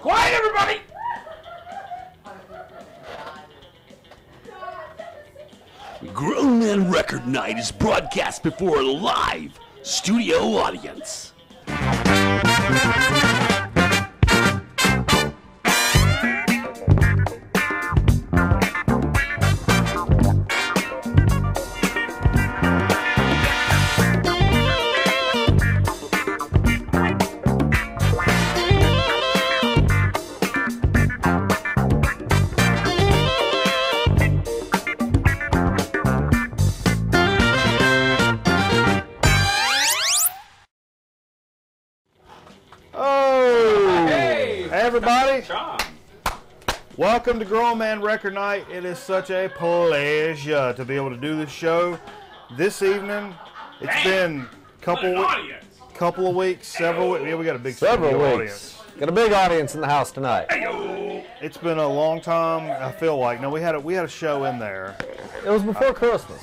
Quiet, everybody! Grown Man Record Night is broadcast before a live studio audience. Everybody, welcome to Grown Man Record Night. It is such a pleasure to be able to do this show this evening. It's been a couple of weeks, several weeks. Yeah, we got a big audience. Got a big audience in the house tonight. It's been a long time. I feel like we had a show in there. It was before Christmas.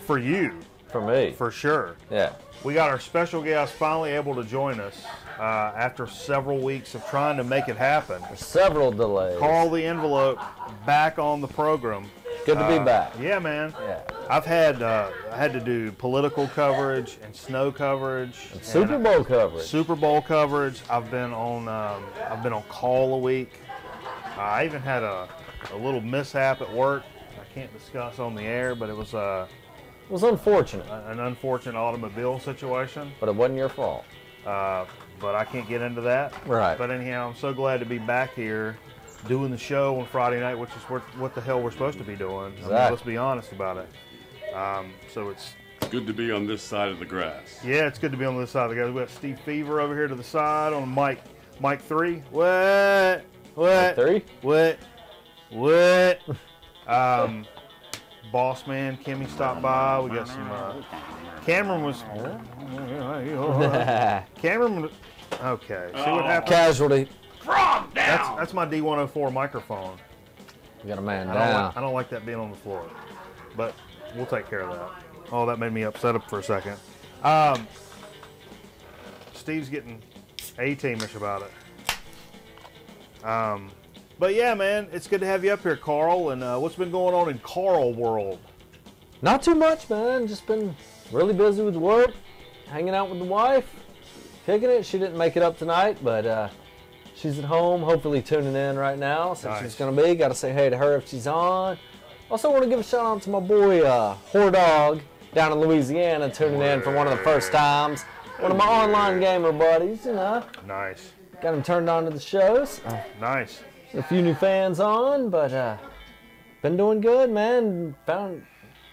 For you. For me. For sure. Yeah. We got our special guest finally able to join us after several weeks of trying to make it happen. Several delays. Carl the Envelope back on the program. Good to be back. Yeah, man. Yeah. I've had I had to do political coverage and snow coverage, and Super Bowl coverage. Super Bowl coverage. I've been on call a week. I even had a little mishap at work. I can't discuss on the air, but it was unfortunate. An unfortunate automobile situation. But it wasn't your fault. But I can't get into that. Right. But anyhow, I'm so glad to be back here doing the show on Friday night, which is what the hell we're supposed to be doing. Exactly. I mean, let's be honest about it. So it's good to be on this side of the grass. Yeah, it's good to be on this side of the grass. We got Steve Fever over here to the side on mic 3. What? Mic 3? What? Boss man Kimmy stopped by. We got some. Cameron was. Cameron. Okay. See what happened? Casualty. Frog down. That's my D104 microphone. You got a man down. I don't like that being on the floor, but we'll take care of that. Oh, that made me upset for a second. Steve's getting A-teamish about it. But yeah, man, it's good to have you up here, Carl. And what's been going on in Carl world? Not too much, man. Just been really busy with work, hanging out with the wife, kicking it. She didn't make it up tonight, but she's at home, hopefully tuning in right now. So she's going to be. Got to say hey to her if she's on. Also want to give a shout out to my boy, Whore Dog, down in Louisiana, tuning in for one of the first times. One of my online gamer buddies, you know. Nice. Got him turned on to the shows. Nice. A few new fans on, but been doing good, man.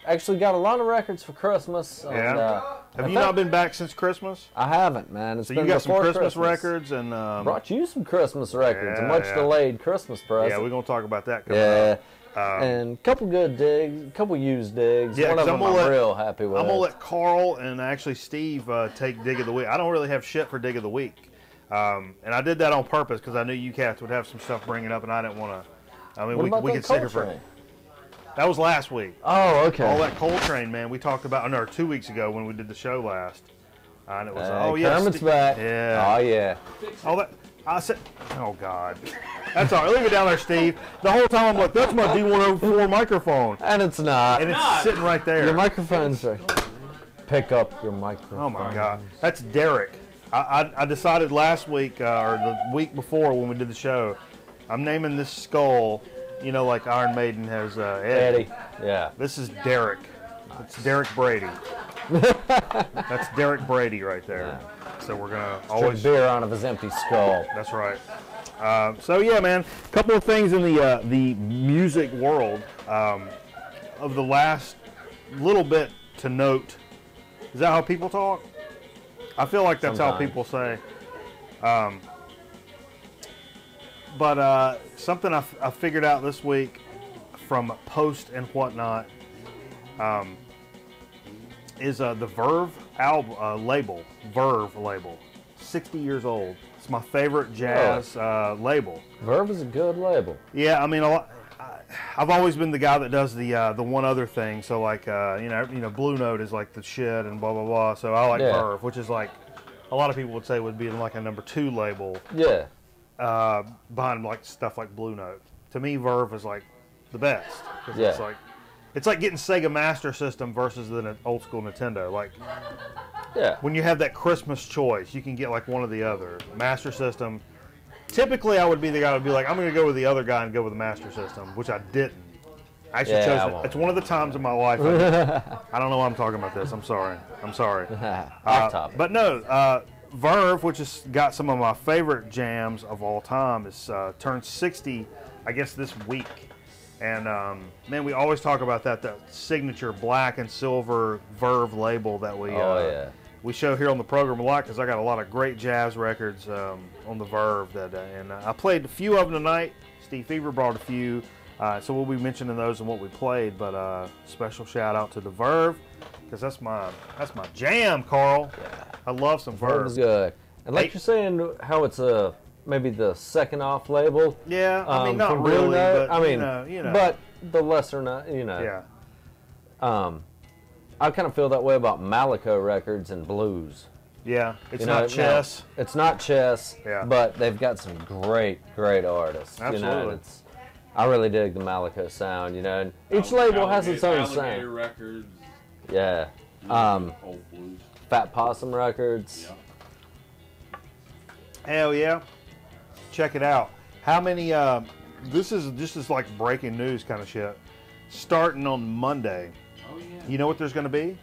Actually got a lot of records for Christmas. Yeah. Have you not been back since Christmas? I haven't, man. It's so been you got some Christmas records and brought you some Christmas records. A much delayed Christmas present. Yeah, we're gonna talk about that coming up. And a couple good digs, a couple used digs. Yeah, one of them I'm real happy with. I'm gonna let Carl and actually Steve take Dig of the Week. I don't really have shit for Dig of the Week. And I did that on purpose because I knew you cats would have some stuff bringing up, and I didn't want to. I mean, we could sit here for. That was last week. Oh, okay. All that Coltrane, man. We talked about, no, 2 weeks ago when we did the show last. And it was, Kermit's back. Yeah. Oh, yeah. All that. I said, oh, God. That's all right. Leave it down there, Steve. The whole time I'm like, that's my D104 microphone. And it's not. And it's sitting right there. Your microphone's right. Pick up your microphone. Oh, my God. That's Derek. I decided last week, or the week before when we did the show, I'm naming this skull, you know, like Iron Maiden has Eddie. Yeah. This is Derek. It's Derek Brady. That's Derek Brady right there. Yeah. So we're going to always... drink beer out of his empty skull. That's right. So, yeah, man, a couple of things in the music world of the last little bit to note. Is that how people talk? I feel like that's how people say. But something I figured out this week from Post and whatnot is the Verve label. Verve label. 60 years old. It's my favorite jazz label. Verve is a good label. Yeah, I mean, I've always been the guy that does the one other thing. So like you know, Blue Note is like the shit and blah blah blah. So I like Verve, which is like a lot of people would say would be like a number 2 label. Yeah. behind like stuff like Blue Note. To me, Verve is like the best. 'Cause Yeah. it's like getting Sega Master System versus the old school Nintendo. Like Yeah. when you have that Christmas choice, you can get like one or the other. Master System. Typically, I would be the guy who would be like, I'm going to go with the other guy and go with the Master System, which I didn't. I actually chose. It's one of the times in my life. I don't know why I'm talking about this. I'm sorry. Off topic. But no, Verve, which has got some of my favorite jams of all time, is turned 60, I guess, this week. And man, we always talk about that signature black and silver Verve label that we show here on the program a lot, because I got a lot of great jazz records on the Verve and I played a few of them tonight. Steve Fever brought a few, so we'll be mentioning those and what we played. But special shout out to the Verve, because that's my jam, Carl. Yeah. I love some Verve. Verve is good, and like you're saying, how it's maybe the second off label. Yeah, I mean not from really, Blue Note. but I mean, you know. but the lesser, Yeah. I kind of feel that way about Malaco Records and blues. Yeah, it's not Chess. No, it's not Chess. Yeah. But they've got some great artists. Absolutely. I really dig the Malaco sound. And each label has its own sound. Alligator Records. Yeah. Old blues. Fat Possum Records. Yeah. Hell yeah. Check it out. How many, this is like breaking news kind of shit. Starting on Monday. Oh, yeah. You know what there's going to be?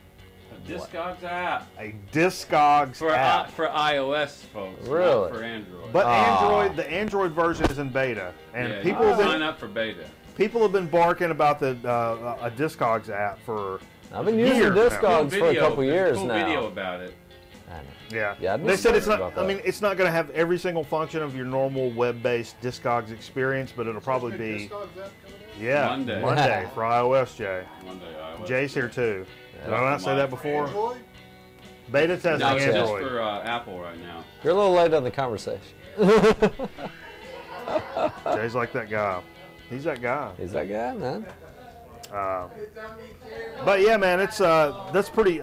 A Discogs app. A Discogs app. For iOS folks. Really? Not for Android. But the Android version is in beta. And yeah, people you have can been, sign up for beta. people have been barking about the a Discogs app for I've been using years now. Discogs for a couple years cool now. video about it. Yeah. Yeah, I'd be They said it's excited not. about I that. mean, it's not going to have every single function of your normal web-based Discogs experience, but it'll probably be Monday. Monday for iOS. Jay. Monday, iOS. Jay's here too. Did I not say that before? Android? Beta testing No, it's just Android. for Apple right now. You're a little late on the conversation. Jay's like that guy. He's that guy. He's that guy, man. But yeah, man, it's that's pretty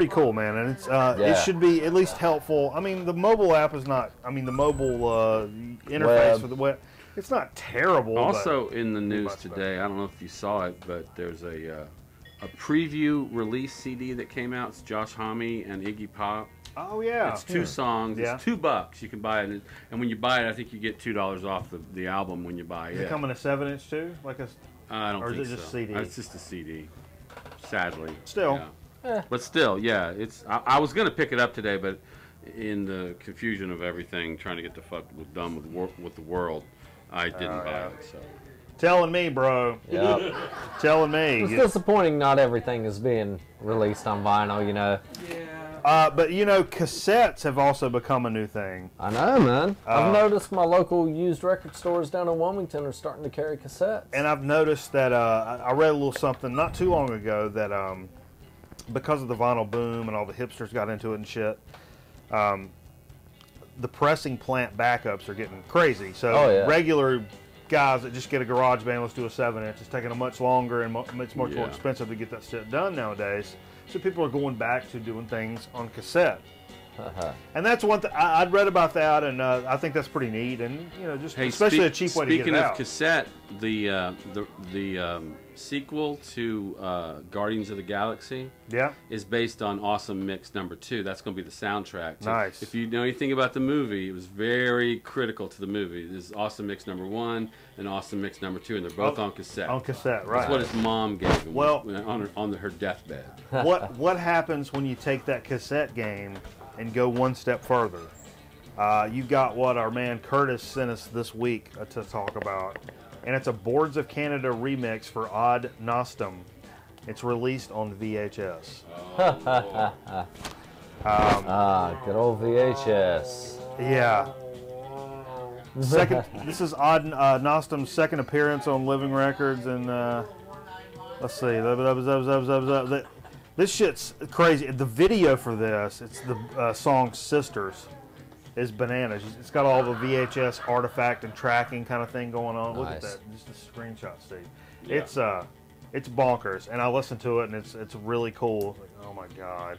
cool, man, and it's it should be at least helpful. I mean, the mobile app is not. I mean, the mobile interface for the web, it's not terrible. Also in the news today, I don't know if you saw it, but there's a preview release CD that came out. It's Josh Homme and Iggy Pop. Oh yeah, It's 2 songs. Yeah. It's $2. You can buy it, and when you buy it, I think you get $2 off the album when you buy Is it. it coming a 7-inch too? Like a I don't or think is it just so. CD? It's just a CD. Sadly. Still. Yeah. But still, yeah. It's. I was gonna pick it up today, but in the confusion of everything, trying to get the fuck done with the world, I didn't buy it. So. telling me, bro. Yep. Telling me. It's disappointing not everything is being released on vinyl, But cassettes have also become a new thing. I know, man. I've noticed my local used record stores down in Wilmington are starting to carry cassettes. And I've noticed that I read a little something not too long ago that because of the vinyl boom and all the hipsters got into it and shit, the pressing plant backups are getting crazy. So regular guys that just get a garage band, let's do a 7-inch. It's taking them much longer and it's much more expensive to get that shit done nowadays. So people are going back to doing things on cassette. And that's one thing I'd read about that, and I think that's pretty neat, and just especially a cheap way to get it out. Speaking of cassette, the sequel to Guardians of the Galaxy is based on Awesome Mix #2. That's going to be the soundtrack. Nice. If you know anything about the movie, it was very critical to the movie. This is Awesome Mix #1 and Awesome Mix #2, and they're both on cassette. On cassette, right? That's what his mom gave him. Well, on her deathbed. What happens when you take that cassette game and go one step further? You've got what our man Curtis sent us this week to talk about, and it's a Boards of Canada remix for Odd Nostrum. It's released on VHS. Good old VHS. Yeah. This is Odd Nostrum's second appearance on Living Records, and let's see. This shit's crazy. The video for this, it's the song Sisters, is bananas. It's got all the VHS artifact and tracking kind of thing going on. Look at that. Just a screenshot, Steve. Yeah. It's bonkers. And I listened to it, and it's really cool. Like, oh my God.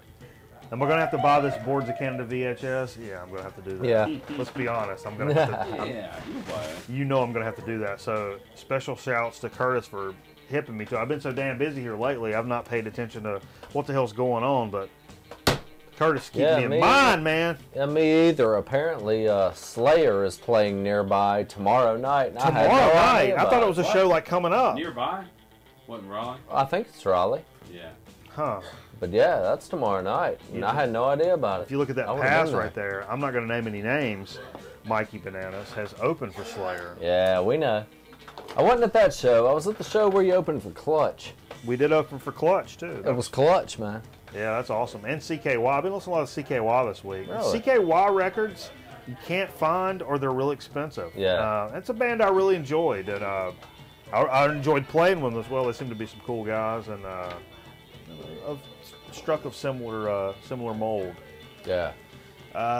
Am I going to have to buy this Boards of Canada VHS? Yeah, I'm going to have to do that. Yeah. Let's be honest. I'm going to have to. Yeah, you buy it. You know I'm going to have to do that. So special shouts to Curtis for hipping me to. I've been so damn busy here lately. I've not paid attention to what the hell's going on, but Curtis keeping me in mind, man. Yeah, me either. Apparently, Slayer is playing nearby tomorrow night. And Tomorrow night? I thought it was a show like coming up. Nearby? What, in Raleigh? I think it's Raleigh. Yeah. Huh. But yeah, that's tomorrow night. And I had no idea about it. If you look at that I would've pass been right there, I'm not going to name any names. Mikey Bananas has opened for Slayer. Yeah, we know. I wasn't at that show. I was at the show where you opened for Clutch. We did open for Clutch, too. It was Clutch, man. Yeah, that's awesome. And CKY. I've been listening to a lot of CKY this week. Really? CKY records you can't find or they're really expensive. Yeah. It's a band I really enjoyed. And I enjoyed playing with them as well. They seem to be some cool guys and struck of similar mold. Yeah.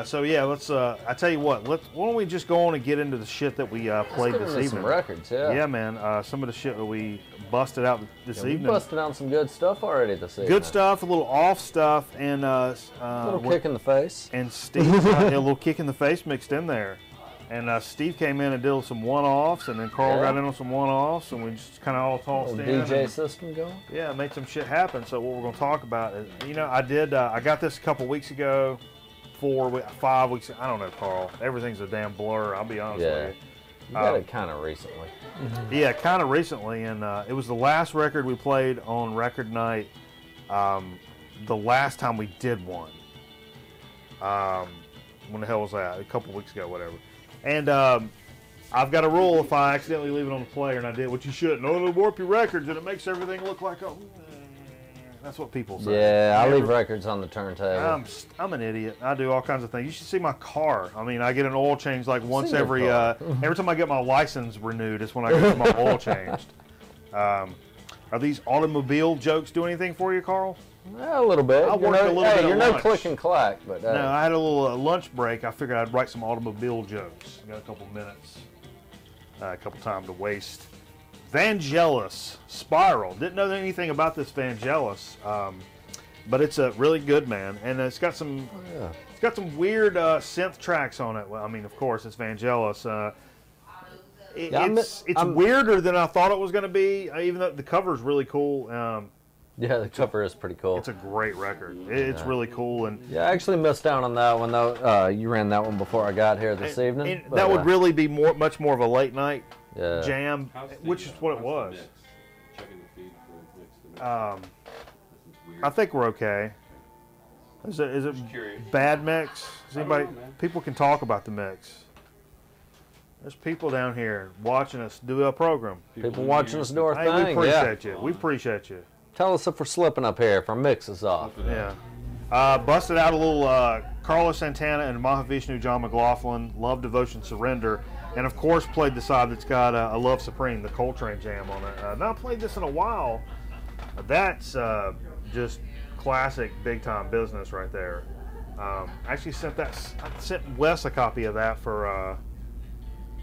So yeah, let's. I tell you what. Why don't we just go on and get into the shit that we played Let's get this into evening? some records, yeah. Yeah, man. Some of the shit that we busted out this We evening. busted out some good stuff already this evening. Good stuff, a little off stuff, and A little kick in the face. and Steve a little kick in the face mixed in there. And Steve came in and did some one-offs, and then Carl Yeah. got in on some one-offs, and we just kind of all tossed Little in. DJ and, system going. yeah, made some shit happen. So what we're going to talk about is, I did. I got this a couple weeks ago, 5 weeks. I don't know, Carl. Everything's a damn blur. I'll be honest Yeah. with you. You got it kind of recently. Yeah, kind of recently, and it was the last record we played on record night. The last time we did one. When the hell was that? A couple weeks ago, whatever. And I've got a rule: if I accidentally leave it on the player, and I did, which you shouldn't, it'll warp your records, and it makes everything look like a. That's what people say. Yeah, I Never- leave records on the turntable. I'm an idiot. I do all kinds of things. You should see my car. I mean, I get an oil change like once your every car. every time I get my license renewed. Is when I get my oil changed. Are these automobile jokes do anything for you, Carl? Yeah, a little bit. I You're worked no, a little hey, bit at you're no lunch. click and clack, but No, I had a little lunch break. I figured I'd write some automobile jokes. I got a couple minutes, a couple time to waste. Vangelis Spiral. Didn't know anything about this Vangelis, but it's a really good, man, and it's got some. yeah. It's got some weird synth tracks on it. Well, I mean, of course, it's Vangelis. Yeah, It's I'm- weirder than I thought it was going to be, even though the cover's really cool. Yeah, the cover is pretty cool. It's a great record. It's really cool. And, Yeah, I actually missed out on that one though. You ran that one before I got here this evening. and but, that would really be much more of a late night yeah. jam, How's the, which is what it how's the was. mix? Checking the feed for mix to mix. That's weird. I think we're okay. Is it Just curious. bad mix? Is I don't anybody? know, man. People can talk about the mix. There's people down here watching us do a program. People watching us do our Hey, we thing. Yeah. appreciate you. We appreciate you. Tell us if we're slipping up here, if our mix is off. Yeah. Busted out a little Carlos Santana and Mahavishnu John McLaughlin, Love, Devotion, Surrender, and of course played the side that's got a Love Supreme, the Coltrane jam on it. Not played this in a while. That's just classic big time business right there. Actually I sent Wes a copy of that for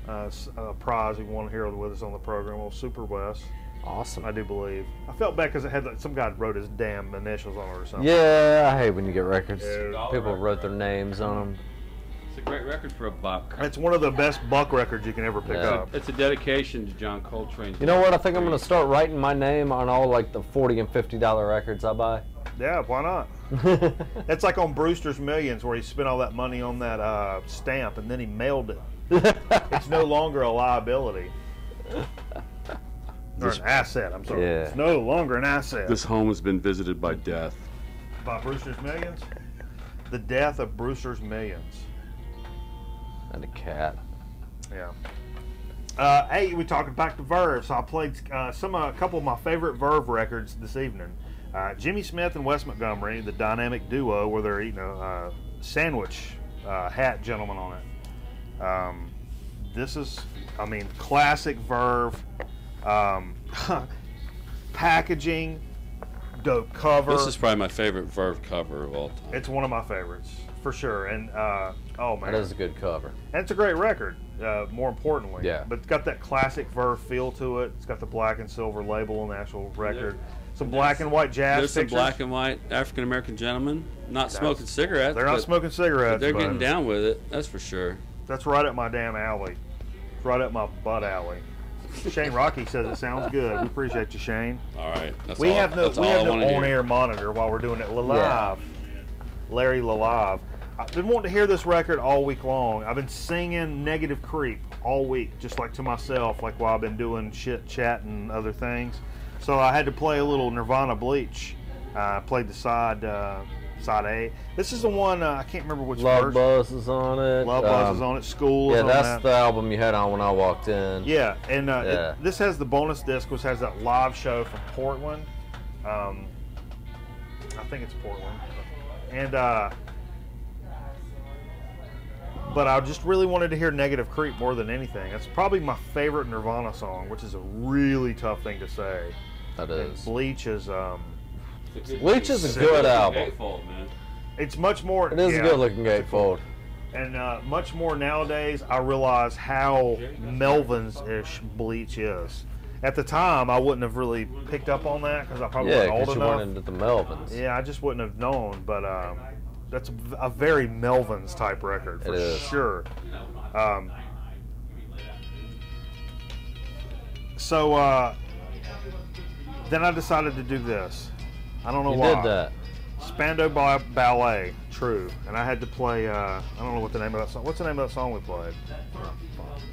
a prize he wanted here with us on the program. Well, Super Wes, Awesome. I do believe. I felt bad because it had some guy wrote his damn initials on it or something. Yeah, I hate when you get records. Yeah. People wrote their names on them. It's a great record for a buck. It's one of the best Buck records you can ever pick Yeah. up. It's a dedication to John Coltrane. You know what? I think I'm gonna start writing my name on all like the $40 and $50 records I buy. Yeah, why not? It's like on Brewster's Millions where he spent all that money on that stamp and then he mailed it. It's no longer a liability. Or an asset, I'm sorry. Yeah. It's no longer an asset. This home has been visited by death. By Brewster's Millions? The death of Brewster's Millions. And a cat. Yeah. Hey, we talking back to Verve, so I played a couple of my favorite Verve records this evening. Jimmy Smith and Wes Montgomery, the dynamic duo, where they're eating a sandwich hat gentleman on it. This is, I mean, classic Verve packaging, dope cover. This is probably my favorite Verve cover of all time. It's one of my favorites for sure. And oh man, That is a good cover. and it's a great record. More importantly, Yeah. But it's got that classic Verve feel to it. It's got the black and silver label on the actual record. Some black and white jazz There's some pictures. black and white African American gentlemen not smoking cigarettes. They're not but- smoking cigarettes. But they're but getting down with it. That's for sure. That's right up my damn alley. It's right up my butt alley. Shane Rocky says it sounds good. We appreciate you, Shane. All right. That's We all, have no that's all I wanna hear. on-air monitor while we're doing it live. Larry live. I've been wanting to hear this record all week long. I've been singing Negative Creep all week, just like to myself, like while I've been doing shit, chat, and other things. So I had to play a little Nirvana Bleach. I played the side A. This is the one I can't remember which Love version. Buzz is on it. Love Buzz is on it. School is Yeah, on that's that. the album you had on when I walked in. Yeah, and Yeah. this has the bonus disc, which has that live show from Portland. I think it's Portland. And but I just really wanted to hear Negative Creep more than anything. It's probably my favorite Nirvana song, which is a really tough thing to say. That And is. Bleach is Bleach is a good album. Gatefold, man. it's much more. It is yeah, a good looking gatefold. And much more nowadays, I realize how Melvins-ish Bleach is. At the time, I wouldn't have really picked up on that because I probably Yeah, wasn't old because you enough. went into the Melvins. Yeah, I just wouldn't have known, but that's a very Melvins type record for It is. sure. So then I decided to do this. I don't know You why. did that. Spandau Ballet, true. And I had to play, I don't know what the name of that song. What's the name of that song we played?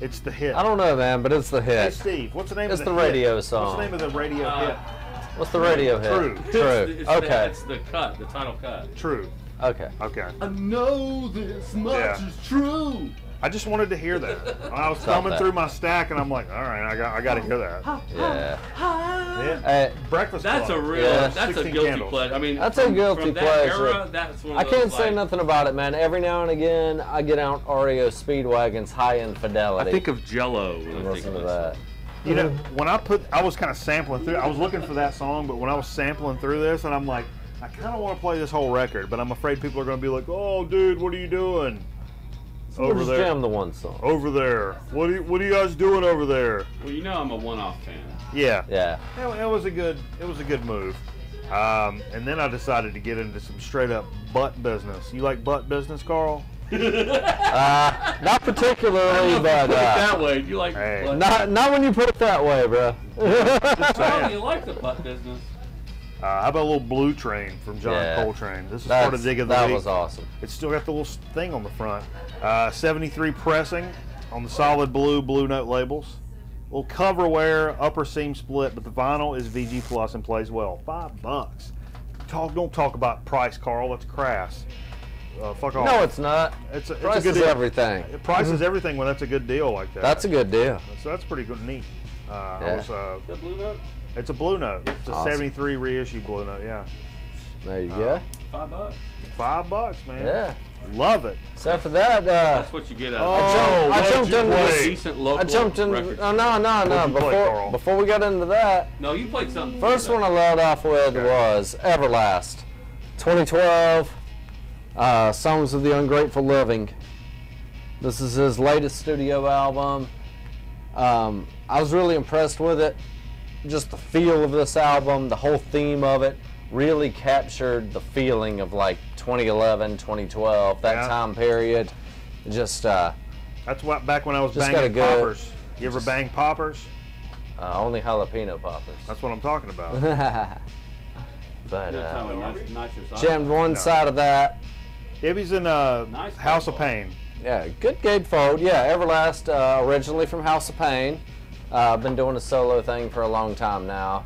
It's the hit. I don't know, man, but it's the Hey, hit. Steve, what's the name It's of the hit? radio What's song. the name of the radio hit? What's the radio hit? True. True. Okay. It's the cut, the title cut. True. Okay. Okay. I know this much Yeah. is true. I just wanted to hear that. I was Stop thumbing that. through my stack, and I'm like, all right, I got to hear that. Yeah. Yeah. Hey, Breakfast That's a Club. real. Yeah. That's a 16 guilty Candles. pleasure. I mean, That's a guilty from that pleasure. Era, that's one of I those, can't say like, nothing about it, man. Every now and again, I get out REO Speedwagon's High Infidelity. I think of Jello when and I think listen of to that. that. You know, when I was kind of sampling through. I was looking for that song, but when I was sampling through this, and I'm like, I kind of want to play this whole record, but I'm afraid people are going to be like, "Oh, dude, what are you doing We'll over just there? jam the one song. Over there? What are you guys doing over there?" Well, you know I'm a one-off fan. Yeah. Yeah. It was a good move. And then I decided to get into some straight up butt business. You like butt business, Carl? Not particularly, Put but it that way. You like? Hey. what- not when you put it that way, bro. Just Well, saying. you like the butt business. How about a little Blue Train from John Yeah. Coltrane? This is part of Dig of the That Week. was awesome. It's still got the little thing on the front. 73 pressing on the solid blue note labels. Little cover wear, upper seam split, but the vinyl is VG Plus and plays well. $5. Don't talk about price, Carl. That's crass. Fuck off. No, it's not. It's a Price good is deal. everything. Price is everything when that's a good deal like that. That's a good deal. So that's pretty good, neat. Yeah. The blue note. It's a blue note. It's a Awesome. 73 reissue blue note. Yeah, There you go. $5. $5, man. Yeah. Love it. Except for that, That's what you get out Oh, of I what'd jumped you into play? this- decent local I jumped in. records. Oh, no. What'd you play, Carl? Before we got into that, No, you played something. first one I led off with was Everlast, 2012, Songs of the Ungrateful Living. This is his latest studio album. I was really impressed with it. Just the feel of this album, the whole theme of it, really captured the feeling of like 2011, 2012, that Yeah. time period. Just That's what back when I was Just got a banging good- poppers. You ever bang poppers? only jalapeno poppers. That's what I'm talking about. But Nitrous jammed one No. side of that. Ibby's in Nice House of gatefold. Pain. Yeah, good gatefold. Yeah, Everlast, originally from House of Pain. I've been doing a solo thing for a long time now.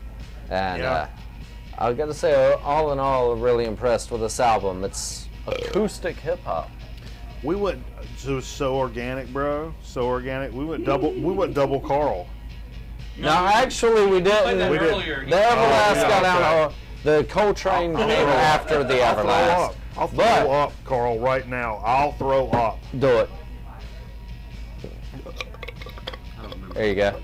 And Yeah. I got to say, all in all, really impressed with this album. It's acoustic hip hop. We went. It was so organic, bro. So organic. We went double Carl. No, actually, we didn't. that We did. earlier. The Everlast yeah, got okay. out. The Coltrane came after the I'll throw Everlast. up. I'll throw But up, Carl, right now. I'll throw up. do it. There you go.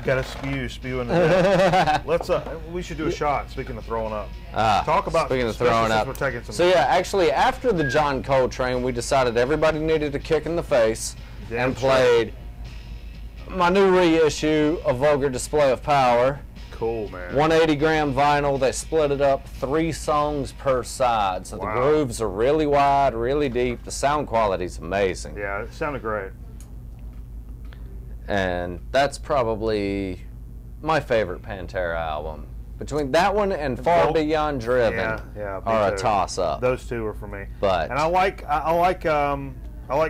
Gotta spew into that. Let's we should do a shot. Speaking of throwing up, talk about speaking of especially throwing since up. We're taking some. So yeah, actually after the John Coltrane, we decided everybody needed a kick in the face Damn and played my new reissue of Vulgar Display of Power. Cool, man. 180-gram vinyl. They split it up 3 songs per side, so the Wow. grooves are really wide, really deep. The sound quality's amazing. Yeah, it sounded great. And that's probably my favorite Pantera album. Between that one and Far Vul- Beyond Driven Yeah, me are a too. toss-up. Those two are for me. But And I like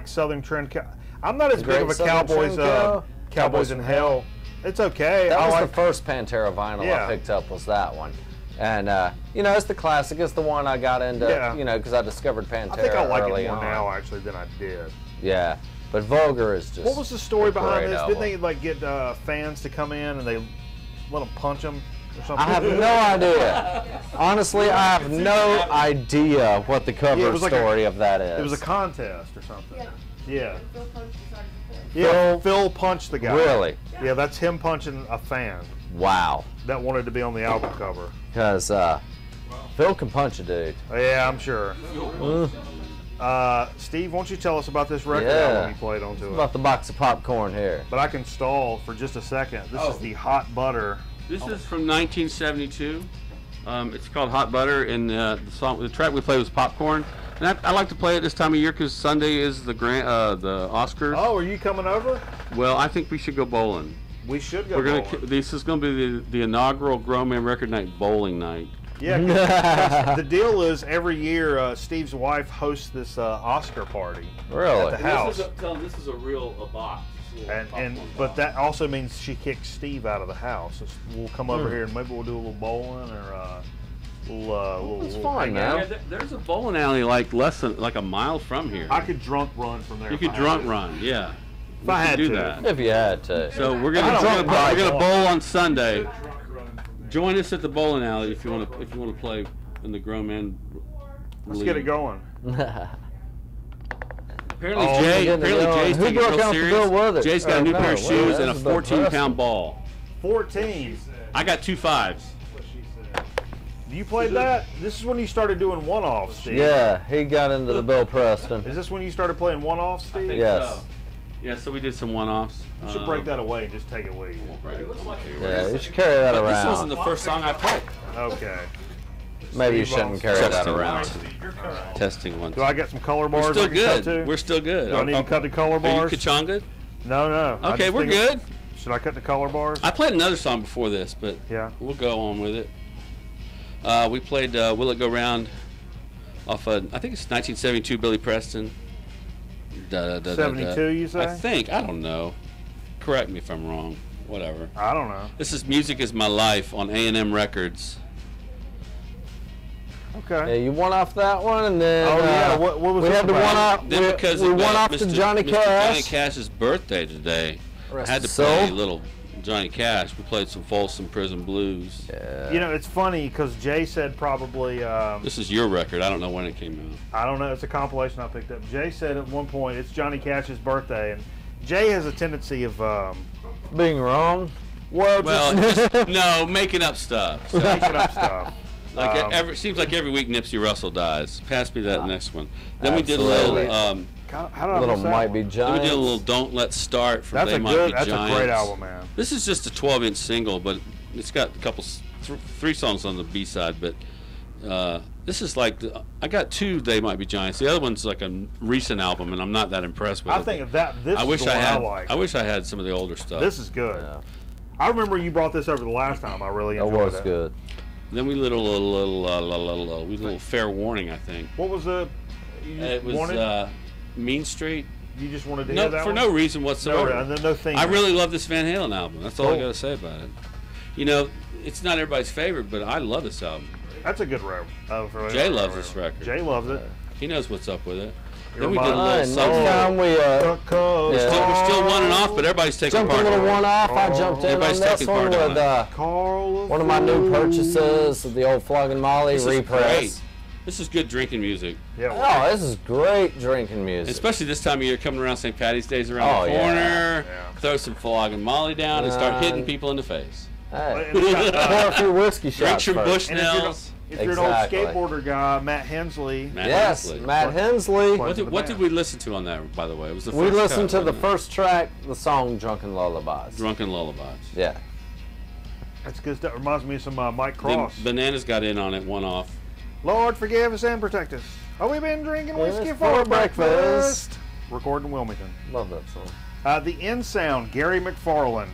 Southern Trend. I'm not as big Great of a Southern Cowboys Trend Cowboys in Hell. It's okay. that I was like the first Pantera vinyl Yeah. I picked up, was that one. And, you know, it's the classic. It's the one I got into, Yeah. you know, because I discovered Pantera I think I like early it more on. now actually than I did. Yeah. But Vulgar is just What was the story a behind great this? album. Didn't they like get fans to come in and they let them punch them or something? I have no idea. Honestly, I have no idea what the cover Yeah, it was like story of that is. It was a contest or something. Yeah. Yeah. Phil punched the guy. Really? Yeah, that's him punching a fan Wow. that wanted to be on the album cover. Because Phil can punch a dude. Yeah, I'm sure. Steve, won't you tell us about this record Yeah. album you played onto it? About the box of popcorn here. But I can stall for just a second. This is the Hot Butter. This is from 1972. It's called Hot Butter, and the track we played was Popcorn. And I like to play it this time of year because Sunday is the Oscars. Oh, are you coming over? Well, I think we should go bowling. We should go. We're gonna. bowling. This is gonna be the inaugural Grown Man Record Night bowling night. Yeah, 'cause the deal is every year Steve's wife hosts this Oscar party Really? at the house. This is a real box. But that also means she kicks Steve out of the house. So we'll come over here and maybe we'll do a little bowling or It's little fun, hangout. man. Yeah, there's a bowling alley like less than a mile from here. I could drunk run from there. You if could I drunk had to. run, yeah. If I had do to. that. If you had to. So we're I don't gonna drunk we're gonna run. bowl on Sunday. Join us at the bowling alley if you want to play in the Grown Man. Let's League. get it going. Apparently, Oh, Jay's who taking it broke real out the serious. bill with it? Jay's got a new No, pair of well, shoes that and a was about 14-pound ball. 14. I got 2 5s. You played that? This is when you started doing one-offs, Steve. Yeah, he got into the Bill Preston. Is this when you started playing one-offs, Steve? Yes. Yeah, so we did some one-offs. You should break that away and just take it with you. Yeah, you should carry that But this wasn't around. the first song I played. Okay. Maybe you shouldn't carry that Testing around. once. Testing once. Do I get some color bars? We're still I can cut good. to? We're still good. Do I need to cut the color Are you bars? Kachunga? No. I Okay, just we're think- good. Should I cut the color bars? I played another song before this, but Yeah. we'll go on with it. We played Will It Go Round off of, I think it's 1972 Billy Preston. 72, you say? I think. I don't know. Correct me if I'm wrong. Whatever. I don't know. This is Music Is My Life on A&M Records. Yeah, Okay. you won off that one, and then Oh, yeah, what was we this had to about? one off. Then because we of won off Mr. to Johnny Mr. Johnny Cash. Cash's birthday today. Rest I had to his play soul. little Johnny Cash. We played some Folsom Prison Blues. You know, it's funny because Jay said probably, This is your record. I don't know when it came out. I don't know, it's a compilation I picked up. Jay said at one point it's Johnny Cash's birthday, and Jay has a tendency of Being wrong. well, Well, just just, no, making up stuff. So, making up stuff. like seems like every week Nipsey Russell dies. Pass me that next one. Then we did a Absolutely. little. How did I Little miss that Might one? Be Then we Giants. did a little "Don't Let's Start" from That's They a Might good. Be That's Giants. a great album, man. This is just a 12-inch single, but it's got a couple, 3 songs on the B side. But this is like I got 2 They Might Be Giants. The other one's like a recent album, and I'm not that impressed with it. I think this I is wish the I one had. I like. I wish I had some of the older stuff. This is good. Yeah. I remember you brought this over the last time. I really That enjoyed was it. good. Then we did a little fair warning, I think. What was the? You It was wanted? Mean Street. You just wanted to No, hear that for one? no reason whatsoever. No theme. I really love this Van Halen album. That's all I Cool. got to say about it. You know, it's not everybody's favorite, but I love this album. That's a good record. Jay loves this record. Jay loves it. He knows what's up with it. You're Then we did a mine. little Next something. time we We're still one and off, but everybody's taking jumped a part. little one off. I jumped in on Everybody's this taking one part on with it. Carl one of my new purchases of the old Flogging Molly This is repress. great. This is good drinking music. Yeah. Oh, this is great drinking music. Especially this time of year, coming around St. Patty's Day's around the corner. Yeah. Throw some flogging Molly down and start hitting people in the face. Hey, And it's got, pour a few whiskey Drink shots some first. Bushnells. if you're an old Exactly. skateboarder guy, Matt Hensley. Yes, Hensley. Matt Hensley. What did we listen to on that, by the way? It was the We first listened cut, to the wasn't it? first track, the song "Drunken Lullabies." Drunken Lullabies. Yeah. That's good stuff. Reminds me of some Mike Then Cross. Bananas got in on it, one off. Lord, forgive us and protect us. Oh, we've been drinking whiskey Yes, for for breakfast. breakfast. Recorded in Wilmington. Love that song. The End Sound, Gary McFarlane.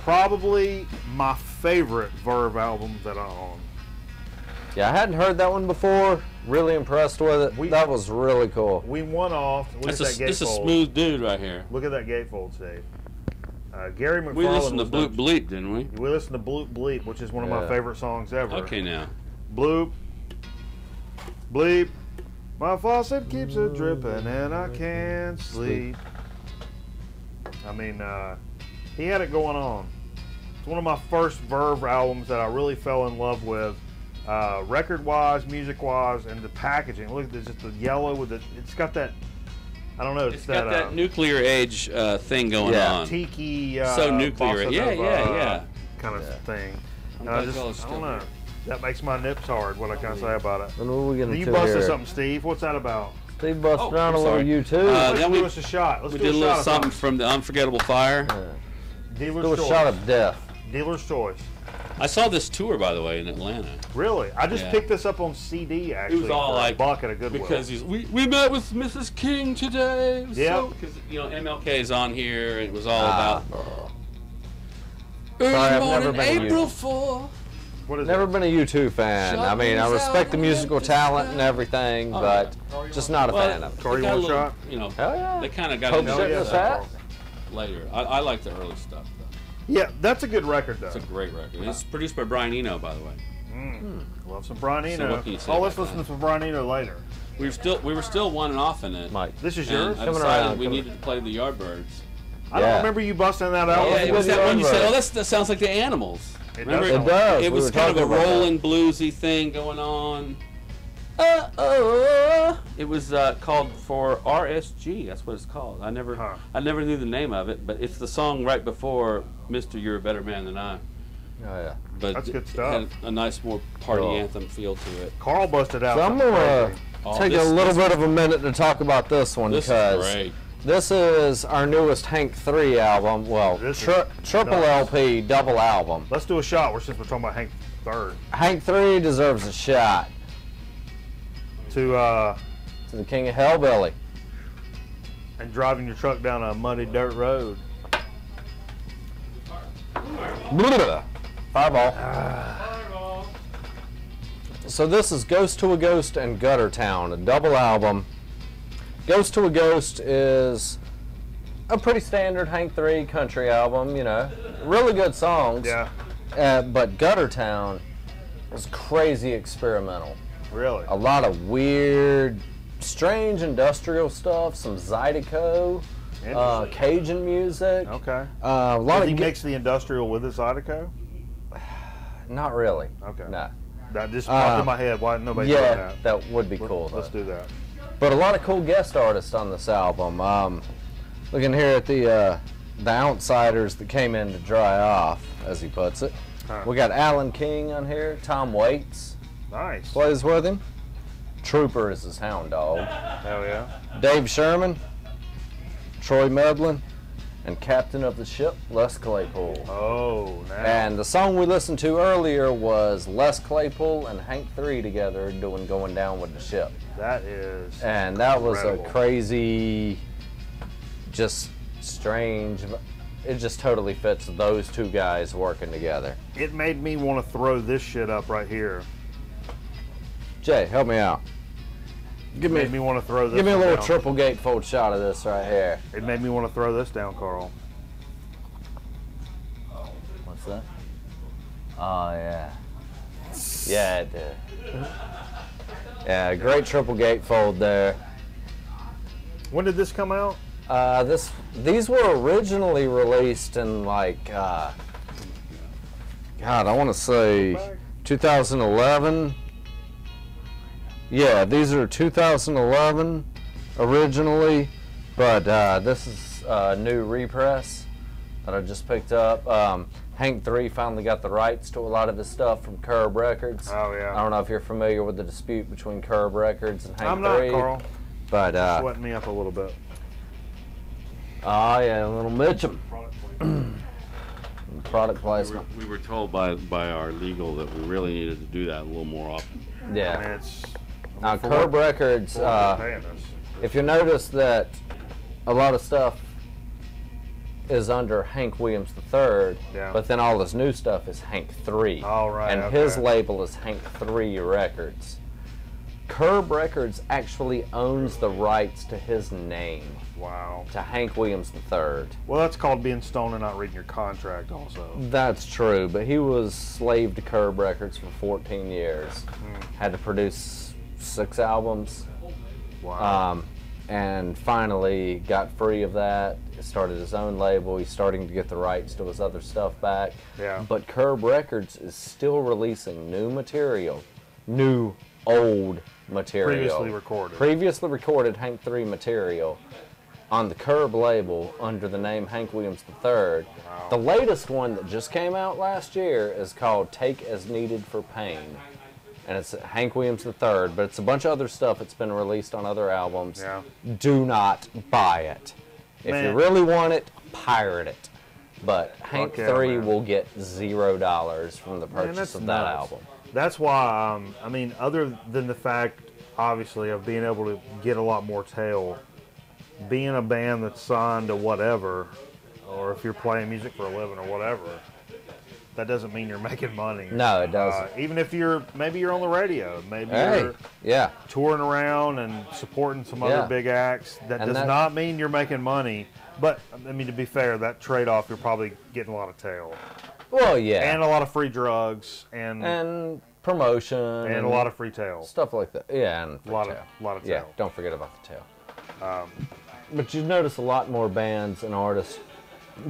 Probably my favorite Verve album that I own. Yeah, I hadn't heard that one before. Really impressed with it. That was really cool. We won off. Look at that This is a gatefold. smooth dude right here. Look at that gatefold, Steve. Gary McFarlane. We listened to was Bloop the- Bleep, didn't we? We listened to Bloop Bleep, which is one of my Yeah. favorite songs ever. Okay, now. Bloop, bleep. My faucet keeps it dripping and I can't sleep. I mean, he had it going on. It's one of my first Verve albums that I really fell in love with, record-wise, music-wise, and the packaging. Look at this, just the yellow with the. It's got that. I don't know. It's got that nuclear age thing going Yeah. on. tiki. So nuclear. bossa Yeah, nova, yeah. Kind of thing. I'm And I glad y'all are just, I still don't know. here. That makes my nips hard. What I can say about it. And what are we gonna You do busted here? something, Steve. What's that about? Steve busted Oh, down I'm a little sorry. U2. Let's then do we- us a shot. Let's We do did a little shot of something from the Unforgettable Fire. Dealer's Do a choice. shot of death. Dealer's choice. I saw this tour, by the way, in Atlanta. Really? I just Yeah. picked this up on CD actually. It was all for like a buck at a Goodwill. because we met with Mrs. King today. It was Yep. so, because MLK is on here. And it was all about Sorry, I've early never morning, been a April 4th. what is Never it? been a U2 fan. I mean, I respect the musical talent and everything, but just not a fan of it. Corey, they you got want a little- shot? You know, Hell yeah. they kind of got Pope into shit in yeah, the that's fat. later. I like the early stuff, though. Yeah, that's a good record though. It's a great record. It's produced by Brian Eno, by the way. Love some Brian Eno. So what can you say Oh, let's about listen that? to some Brian Eno later. We were still one and off in it. Mike. This is And yours? I Coming decided around, we coming- needed to play the Yardbirds. I don't Yeah. remember you busting that out. Yeah, it was the that one you said, Yardbirds. that sounds like the Animals. It Remember? does. It does. It We was were kind of a talking about that. rolling bluesy thing going on. It was called for RSG. That's what it's called. I never knew the name of it, but it's the song right before "Mr. You're a Better Man Than I." Oh, yeah. But That's good it stuff. had a nice, more party Cool. anthem feel to it. Carl busted out. So I'm something going crazy. to Oh, take this- a little this- bit of a minute to talk about this one This is because great. this is our newest Hank 3 album. Well, This is triple nuts. LP, double album. Let's do a shot. Since we're talking about Hank Third. Hank 3 deserves a shot To to the King of Hellbilly. and driving your truck down a muddy dirt road. Blah. Fireball. So this is Ghost to a Ghost and Gutter Town, a double album. Ghost to a Ghost is a pretty standard Hank 3 country album, you know. Really good songs. Yeah. But Gutter Town is crazy experimental. Really. A lot of weird, strange industrial stuff, some Zydeco, Interesting. Cajun music. Okay. A lot Does of he mix the industrial with his Zydeco? Not really. Okay. No. That just popped in my head. Why didn't nobody do Yeah, that? that would be cool. Let's though. do that. But a lot of cool guest artists on this album. Looking here at the outsiders that came in to dry off, as he puts it. We got Alan King on here. Tom Waits Nice. plays with him. Trooper is his hound dog. Hell yeah. Dave Sherman, Troy Medlin, and captain of the ship, Les Claypool. Oh, nice. And the song we listened to earlier was Les Claypool and Hank 3 together doing Going Down with the Ship. That is. And that was incredible. a crazy, just strange, it just totally fits those two guys working together. It made me want to throw this shit up right here. Jay, help me out. It made me want to throw this. Give me a one little down. triple gatefold shot of this right here. It made me want to throw this down, Carl. What's that? Oh, yeah. Yeah, it did. Yeah, great triple gatefold there. When did this come out? These were originally released in like, God, I want to say 2011. Yeah, these are 2011 originally, but this is a new repress that I just picked up. Hank 3 finally got the rights to a lot of this stuff from Curb Records. Oh, yeah. I don't know if you're familiar with the dispute between Curb Records and Hank 3. I'm not, Carl. But, sweating me up a little bit. Oh, yeah, a little Mitchum. Product placement. We were told by our legal that we really needed to do that a little more often. Yeah. I mean, Now, Curb Records, if you notice that a lot of stuff is under Hank Williams III, Yeah. but then all this new stuff is Hank 3. All right, and okay. his label is Hank 3 Records. Curb Records actually owns the rights to his name, Wow. to Hank Williams III. Well, that's called being stoned and not reading your contract also. That's true, but he was slave to Curb Records for 14 years. Had to produce 6 albums. Wow. And finally got free of that, started his own label. He's starting to get the rights to his other stuff back. Yeah. But Curb Records is still releasing new material, new old material. Previously recorded Hank 3 material on the Curb label under the name Hank Williams III. Wow. The latest one that just came out last year is called Take As Needed for Pain. And it's Hank Williams III, but it's a bunch of other stuff that's been released on other albums. Yeah. Do not buy it. If Man. you really want it, pirate it. But Hank yeah, 3 man. will get $0 from the purchase that's of that nuts. album. That's why, I mean, other than the fact, obviously, of being able to get a lot more tail, being a band that's signed to whatever, or if you're playing music for a living or whatever, that doesn't mean you're making money. No, it doesn't. Even if maybe you're on the radio, maybe Hey, you're yeah. touring around and supporting some Yeah. other big acts, that And does not mean you're making money. But, I mean, to be fair, that trade-off, you're probably getting a lot of tail. Well, yeah. And a lot of free drugs, and promotion. a lot of free tail. stuff like that. Yeah, and A lot tail. of Yeah, tail. don't forget about the tail. But you notice a lot more bands and artists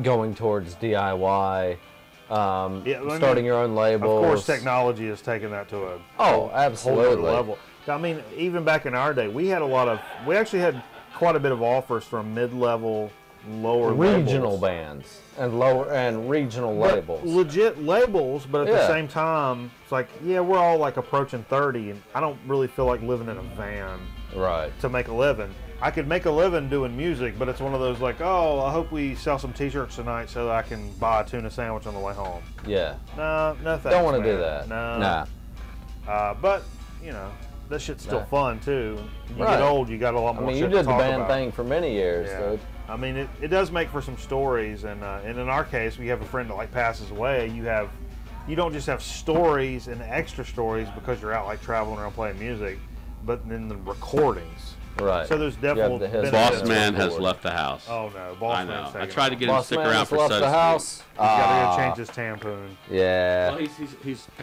going towards DIY, I mean, starting your own labels. Of course, technology has taken that to a Oh, whole other absolutely. level. I mean, even back in our day, we actually had quite a bit of offers from mid-level, lower Regional labels. bands and regional But labels. legit labels, but at Yeah. the same time, it's like, yeah, we're all like approaching 30, and I don't really feel like living in a van Right. to make a living. I could make a living doing music, but it's one of those like, oh, I hope we sell some T-shirts tonight so that I can buy a tuna sandwich on the way home. Yeah. No thanks, Don't want to do man. that. No. Nah. But, you know, that shit's still Nah. fun, too. You Right. get old, you got a lot I more mean, shit you to did the talk band about. thing for many years, Yeah. dude. I mean, it does make for some stories, and in our case, we have a friend that like passes away. You don't just have stories and extra stories because you're out like traveling around playing music, but then the recordings. Right. So there's You have definitely the history. benefits. Boss Man has Forward. left the house. Oh no, Boss I Man's know. I taking tried to off. get him to Boss stick Man around has for left Suds the Street. house. He's got to Ah, go change his tampon. Yeah. Well,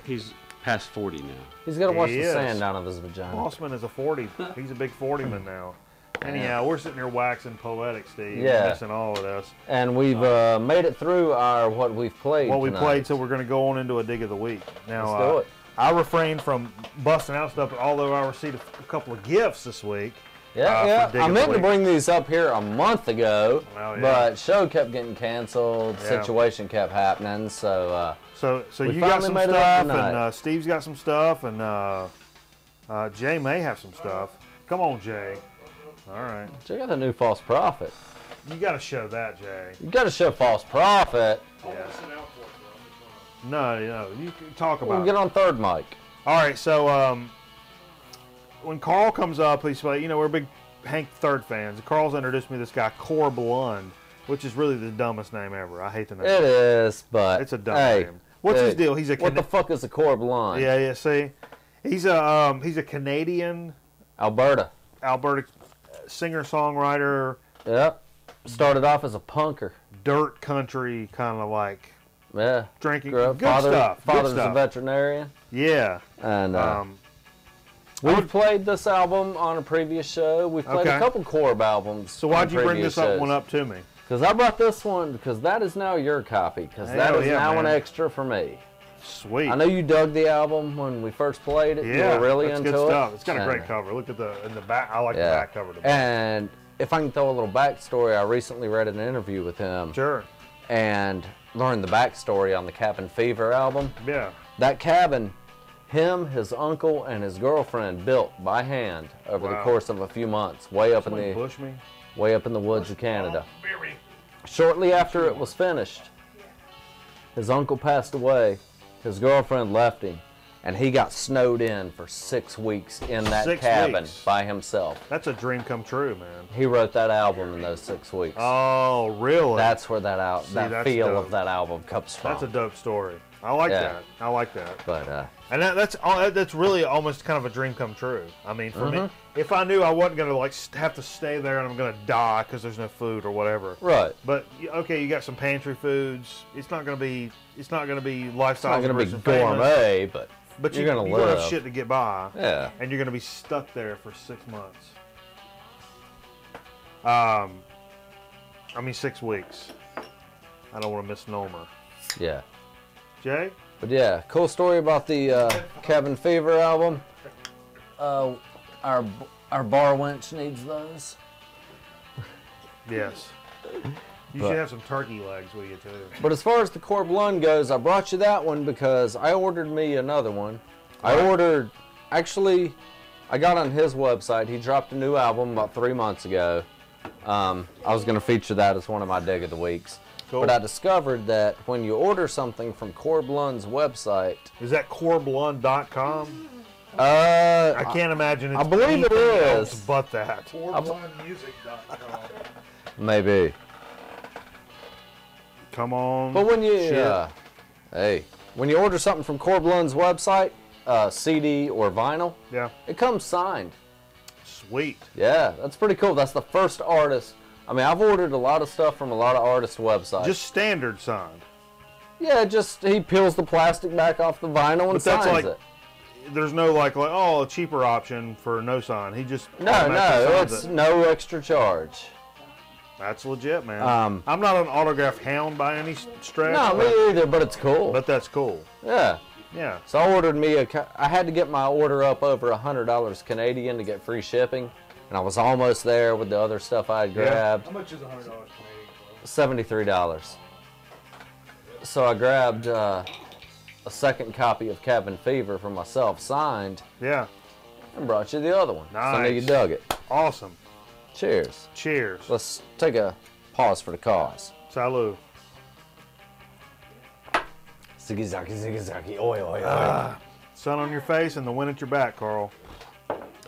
he's past 40 now. He's got to wash He the is. sand down of his vagina. Bossman is a 40. He's a big 40-man now. Anyhow, we're sitting here waxing poetic, Steve. Yeah. Missing all of this. And we've made it through our what we've played. What we tonight. played, so we're going to go on into a dig of the week. Now, Let's do it. I refrained from busting out stuff, although I received a couple of gifts this week. Yeah, for Dig I of the meant to Week. bring these up here a month ago, Oh, yeah. but show kept getting canceled, Yeah. situation kept happening, so So We you got finally some made it up stuff, tonight. and Steve's got some stuff, and Jay may have some stuff. Come on, Jay. All right. check out the new False Prophet. You got to show that, Jay. You got to show False Prophet. Yes. No, you can talk We'll about get it. on third mic. All right, so when Carl comes up, he's like, we're big Hank Third fans. Carl's introduced me to this guy, Cor Blund, which is really the dumbest name ever. I hate the name. It is, but It's a dumb hey, name. What's his deal? He's a what the fuck is a core blonde? Yeah. See, he's a Canadian, Alberta. Alberta singer-songwriter, Yep. Started off as a punker. dirt country kind of like Yeah. drinking. Grew up- Good stuff. Good Father's a stuff. veterinarian. Yeah. And I we've would- played this album on a previous show. We've played Okay. a couple Corb albums. So why'd you bring this one up to me? Because I brought this one because that is now your copy. Because that Hell is yeah, now an man. extra for me. Sweet. I know you dug the album when we first played it. Yeah, you were really that's into good it. stuff. It's got a great And, cover. Look at the back. I like the yeah. back cover. The back. And if I can throw a little backstory, I recently read an interview with him. Sure. And learned the backstory on the Cabin Fever album. Yeah. That cabin, him, his uncle, and his girlfriend built by hand over the Wow. course of a few months, way up in Somebody the bush me. woods of Canada. Shortly after it was finished, his uncle passed away, his girlfriend left him, and he got snowed in for 6 weeks in that 6 cabin weeks. by himself. That's a dream come true, man. He wrote that album in those 6 weeks. Oh, really? That's where that that's feel dope. of that album comes from. That's a dope story. I like Yeah. that. I like that. But And that's really almost kind of a dream come true. I mean, for me, Mm-hmm. if I knew I wasn't gonna like have to stay there and I'm gonna die because there's no food or whatever. right. But okay, you got some pantry foods. It's not gonna be lifestyle. It's not going to be gourmet, but But you're you're going to gonna live. have shit to get by. Yeah. And you're gonna be stuck there for 6 months. 6 weeks. I don't want to misnomer. Yeah. Jay? But yeah, cool story about the Cabin Fever album. Our bar wench needs those. Yes. You But- should have some turkey legs with you too. But as far as the Corb Lund goes, I brought you that one because I ordered me another one. I got on his website. He dropped a new album about 3 months ago. I was going to feature that as one of my Dig of the Weeks. Cool. But I discovered that when you order something from Corb Lund's website, Is that corblund.com? I I can't imagine it's I believe it anything is. else but that. maybe. Come on. But when you, Shit. when you order something from Corb Lund's website, CD or vinyl, Yeah. it comes signed. Sweet. Yeah, that's pretty cool. That's the first artist. I mean, I've ordered a lot of stuff from a lot of artist websites. Just standard signed. yeah, just he peels the plastic back off the vinyl and But that's signs like it. There's no like a cheaper option for no sign. He just No, automatically signs it's it. no extra charge. That's legit, man. I'm not an autograph hound by any stretch. No, but, me either, but it's cool. but that's cool. Yeah. Yeah. So I ordered me I had to get my order up over $100 Canadian to get free shipping, and I was almost there with the other stuff I had grabbed. How much is $100 Canadian? $73. So I grabbed a second copy of Cabin Fever for myself, signed, Yeah. and brought you the other one. So I know you Nice. dug it. Awesome. Cheers. Cheers. Let's take a pause for the cause. Salud. Ziggy-zaki, oi, oi, oi. Sun on your face and the wind at your back, Carl.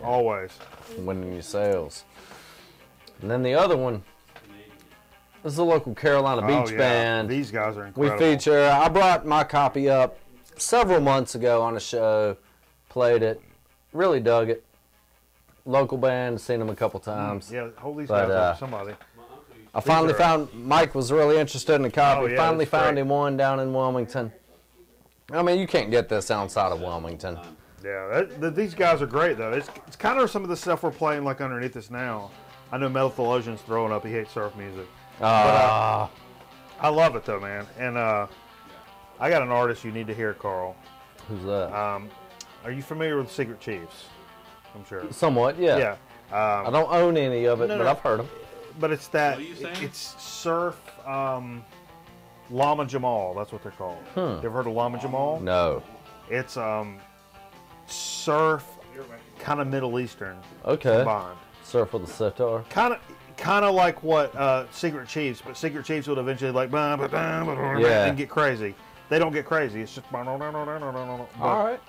Always. Winning your sales. And then the other one, this is a local Carolina beach band. These guys are We incredible. feature, I brought my copy up several months ago on a show, played it, really dug it. Local band, seen them a couple times. Yeah, hold these But, guys up for somebody. I finally found, Mike was really interested in a copy, Oh, yeah, finally that's found great. him one down in Wilmington. I mean, you can't get this outside of Wilmington. Yeah, these guys are great though. It's kind of some of the stuff we're playing like underneath us now. I know Metal Theologian's throwing up. He hates surf music. I love it though, man. And I got an artist you need to hear, Carl. Who's that? Are you familiar with Secret Chiefs? I'm sure. Somewhat, yeah. Yeah. I don't own any of it, No, but no. I've heard them. But it's that. What are you saying? It's surf. Lama Jamal. That's what they're called. You ever heard of Lama Jamal? No. It's surf, kind of Middle Eastern Okay. combined. Surf with a sitar. Kind of like what Secret Chiefs, but Secret Chiefs would eventually like Yeah. and get crazy. They don't get crazy. It's just All right.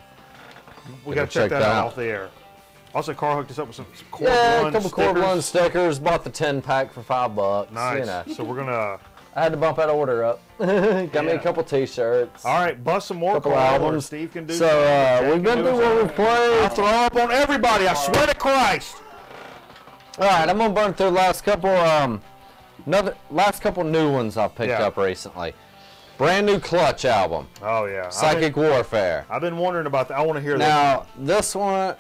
we gotta check that out off the air. Also, Carl hooked us up with some Corb Yeah, a Lund couple Corb stickers. Lund stickers. Bought the 10-pack for $5. Nice. You know. So we're gonna. I had to bump that order up. Got me a couple T-shirts. All right, bust some more Couple Carl, or albums. Steve can do. So something, Jay we've can been do through what something. we've played. I'll throw up on everybody. I swear to Christ. All right, I'm gonna burn through the last couple. Last couple new ones I've picked Yeah. up recently. Brand new Clutch album, Oh yeah. Psychic Warfare. I've been wondering about that. I want to hear that. Now this one,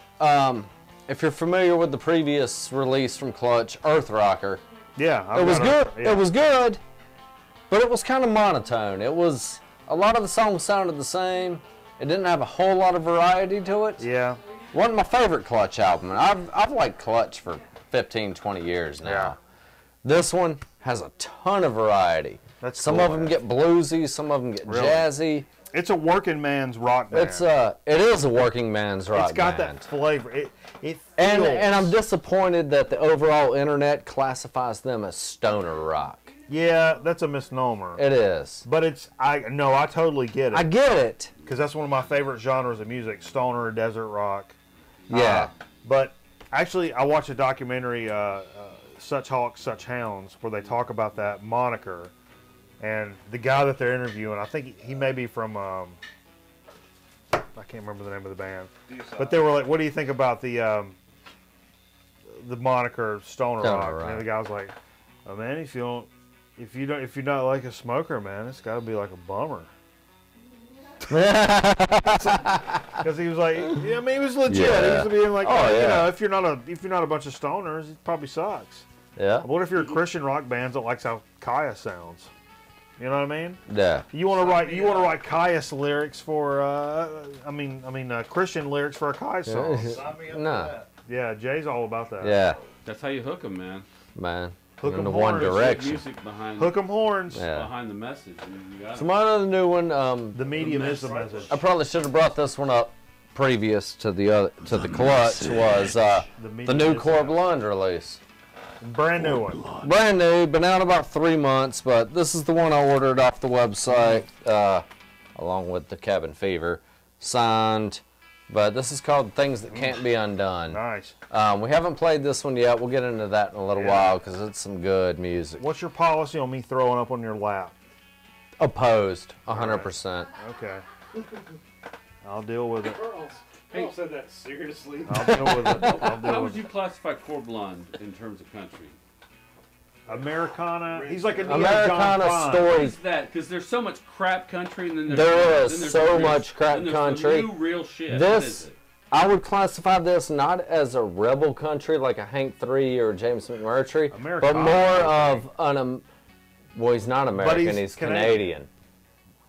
if you're familiar with the previous release from Clutch, Earth Rocker, Yeah. it was good. Yeah. It was good, but it was kind of monotone. It was a lot of the songs sounded the same. It didn't have a whole lot of variety to it. Yeah. Wasn't my favorite Clutch album, and I've liked Clutch for 15, 20 years now. Yeah. This one has a ton of variety. That's some cool, of them man. get bluesy, some of them get Really? jazzy. It's a working man's rock band. It is a working man's rock It's got band. that flavor. It feels. And I'm disappointed that the overall internet classifies them as stoner rock. Yeah, that's a misnomer. It is. But I totally get it. I get it. Because that's one of my favorite genres of music, stoner, desert rock. Yeah. But actually, I watched a documentary, Such Hawks, Such Hounds, where they talk about that moniker. And the guy that they're interviewing, I think he may be from, I can't remember the name of the band. But they were like, what do you think about the moniker Stoner Rock? And the guy was like, oh man, if you're not like a smoker, man, it's got to be like a bummer. Because he was like, yeah, I mean, he was legit. Yeah. He was being like, Oh, you yeah. know, if you're not a bunch of stoners, it probably sucks. Yeah. What if you're a Christian rock band that likes how Kaya sounds? You know what I mean? Yeah. You want to write Kaius lyrics for Christian lyrics for a Kai song. No. Yeah, Jay's all about that. Yeah. That's how you hook them, man. Man. Hook 'em In the One horns. Direction. Music behind Hook 'em horns. Yeah. behind the message. I mean, you got So my other new one, The medium is the message. I probably should have brought this one up previous to the Clutch, was the medium new is Core the- Blonde release. Brand new one. Brand new, been out about 3 months, but this is the one I ordered off the website, along with the Cabin Fever, signed. But this is called Things That Can't Be Undone. Nice. We haven't played this one yet. We'll get into that in a little while because it's some good music. What's your policy on me throwing up on your lap? Opposed, 100%. Okay. I'll deal with it. Hey, said that seriously. I'll deal with it. I'll How deal would with you it. classify Core Blonde in terms of country? Americana. He's like a neo Americana John Prine. stories. What is that? Because there's so much crap country, and then there's There is then there's so the real- much crap then there's country. The new real shit. What This, is it? I would classify this not as a rebel country like a Hank 3 or James McMurtry, but Americana, more I of well, he's not American, he's he's Canadian.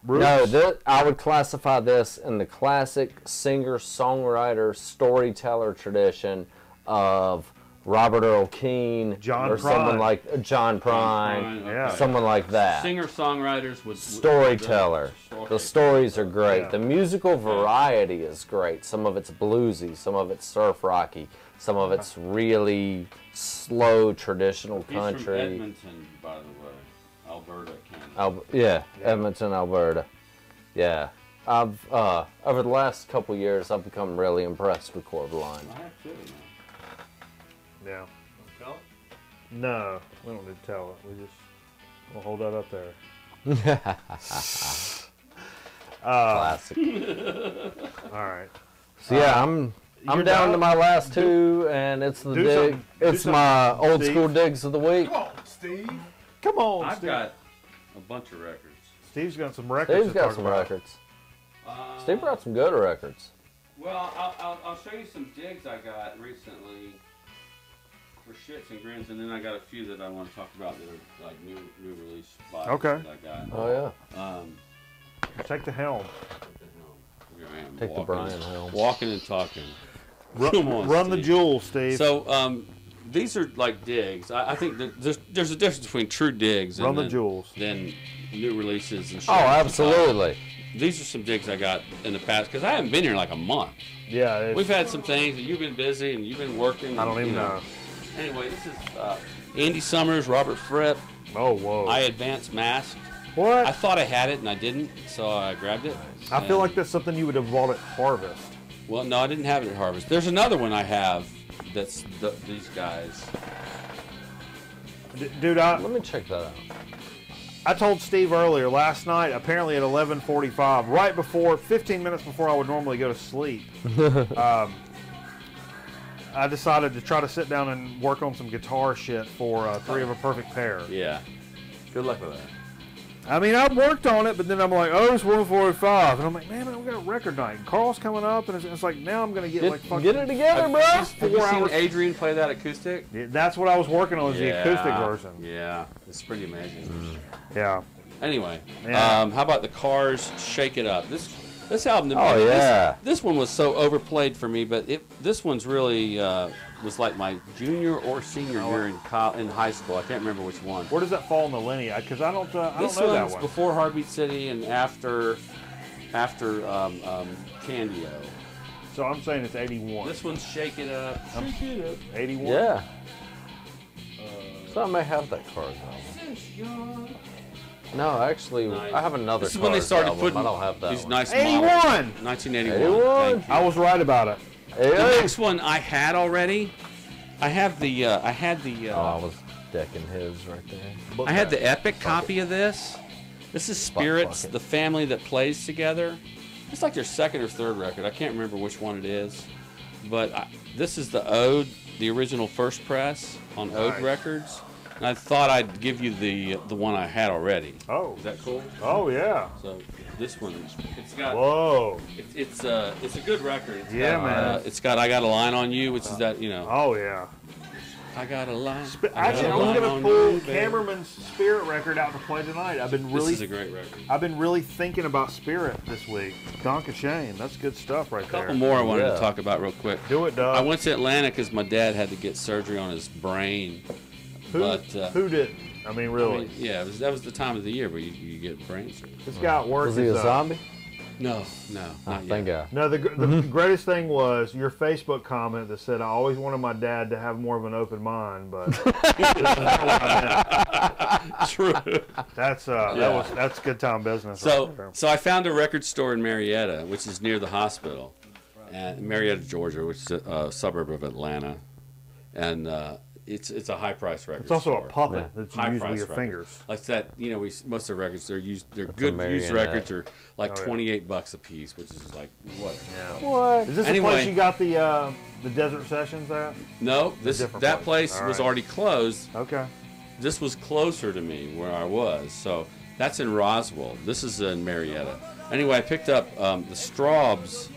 No, Roots. I would classify this in the classic singer-songwriter, storyteller tradition of Robert Earl Keen John or someone Prine. like John Prine, Prine, Yeah. someone like that. Singer-songwriters with Storyteller. The stories are great. Yeah. The musical variety is great. Some of it's bluesy, some of it's surf rocky, some of it's really slow traditional He's from country. Edmonton, by the way, Alberta, Canada. Yeah, Edmonton, Alberta. Yeah. I've over the last couple years, I've become really impressed with Core Blonde. I have too, man. Yeah. No, we don't need to tell it. We'll hold that up there. Classic. All right. So yeah, I'm You're down to done? my last two, and it's the do dig. something. Do It's my something, old Steve. school digs of the week. Come on, I've Steve. got a bunch of records. Steve's got some records Steve's to got talk some about. records. Steve brought some good records. Well, I'll show you some digs I got recently for shits and grins, and then I got a few that I want to talk about that are like new release spots Okay. that I got. Oh Take the helm. Here I am, yeah, take the walking- Brian helm. Walking and talking. Come on, Run the Steve. jewels, Steve. So these are like digs. I think that there's a difference between true digs Run and the jewels. then new releases and shit. Oh, absolutely. These are some digs I got in the past because I haven't been here like a month. Yeah. It's, We've had some things, and you've been busy, and you've been working. I don't and, even you know. Anyway, this is Andy Summers, Robert Fripp, Oh, whoa. I Advanced Mask. what? I thought I had it, and I didn't, so I grabbed it. I feel And- like that's something you would have bought at Harvest. Well, no, I didn't have it at Harvest. There's another one I have that's these guys. Dude, Let me check that out. I told Steve earlier last night, apparently at 11:45, right before, 15 minutes before I would normally go to sleep, I decided to try to sit down and work on some guitar shit for Three of a Perfect Pair. Yeah. Good luck with that. I mean, I worked on it, but then I'm like, oh, it's 1:45, and I'm like, man, I've got a record night. And Carl's coming up, and it's like, now I'm gonna get like fucking. Get it together, bro. Have you 4 seen hours. Adrian play that acoustic? Yeah, that's what I was working on, is the acoustic version. Yeah, it's pretty amazing. Yeah. Anyway, Yeah. how about the Cars "Shake It Up"? This album, Oh, yeah. this one was so overplayed for me, but this one's really was like my junior or senior year in high school. I can't remember which one. Where does that fall in the lineage? Because I don't know This that one's one. before Heartbeat City and after Candio. So I'm saying it's 81. This one's "Shake It Up." Shake it up. 81. Yeah. So I may have that Cars album. No, actually, Nice. I have another This is Cars when they started album. putting I don't have that these one. nice 81! models. 1981. 81. Thank you. I was right about it. Hey, The hey. next one I had already. I had the Oh, I was decking his right there. I had the epic copy of this. This is Spirits, bucket. the family that plays together. It's like their second or third record. I can't remember which one it is. But this is the Ode, the original first press on Ode Nice. Records. And I thought I'd give you the one I had already. Oh. Is that cool? Oh, yeah. So this one, it's got Whoa. it's a good record. It's Yeah, got, man. It's got I Got a Line on You, which is that, you know. Oh, yeah. I got a line. Actually, I was line going on to pull you, baby. Cameron's Spirit record out to play tonight. This is a great record. I've been really thinking about Spirit this week. Donka Shane. That's good stuff right A there. couple more I wanted Yeah. to talk about real quick. Do it, Doug. I went to Atlanta because my dad had to get surgery on his brain. Who didn't? I mean, really. I mean, yeah, that was the time of the year where you get brain surgery. This guy at work Was he is a zombie? No, Oh, not yet. thank God. No, the greatest thing was your Facebook comment that said, "I always wanted my dad to have more of an open mind," but True. that's that's good time business. So, right there. so I found a record store in Marietta, which is near the hospital, and Marietta, Georgia, which is a suburb of Atlanta, and it's a high price record. It's also store. a puppet Yeah. that you High use with price your record. fingers. Like that, you know, most of the records they're a good used marionette. records are like Oh, yeah. $28 a piece, which is like what? Yeah. What? Is this Anyway. the place you got the Desert Sessions at? No, A different that place. place All was right. already closed. Okay. This was closer to me where I was, so that's in Roswell. This is in Marietta. Anyway, I picked up the Straubs.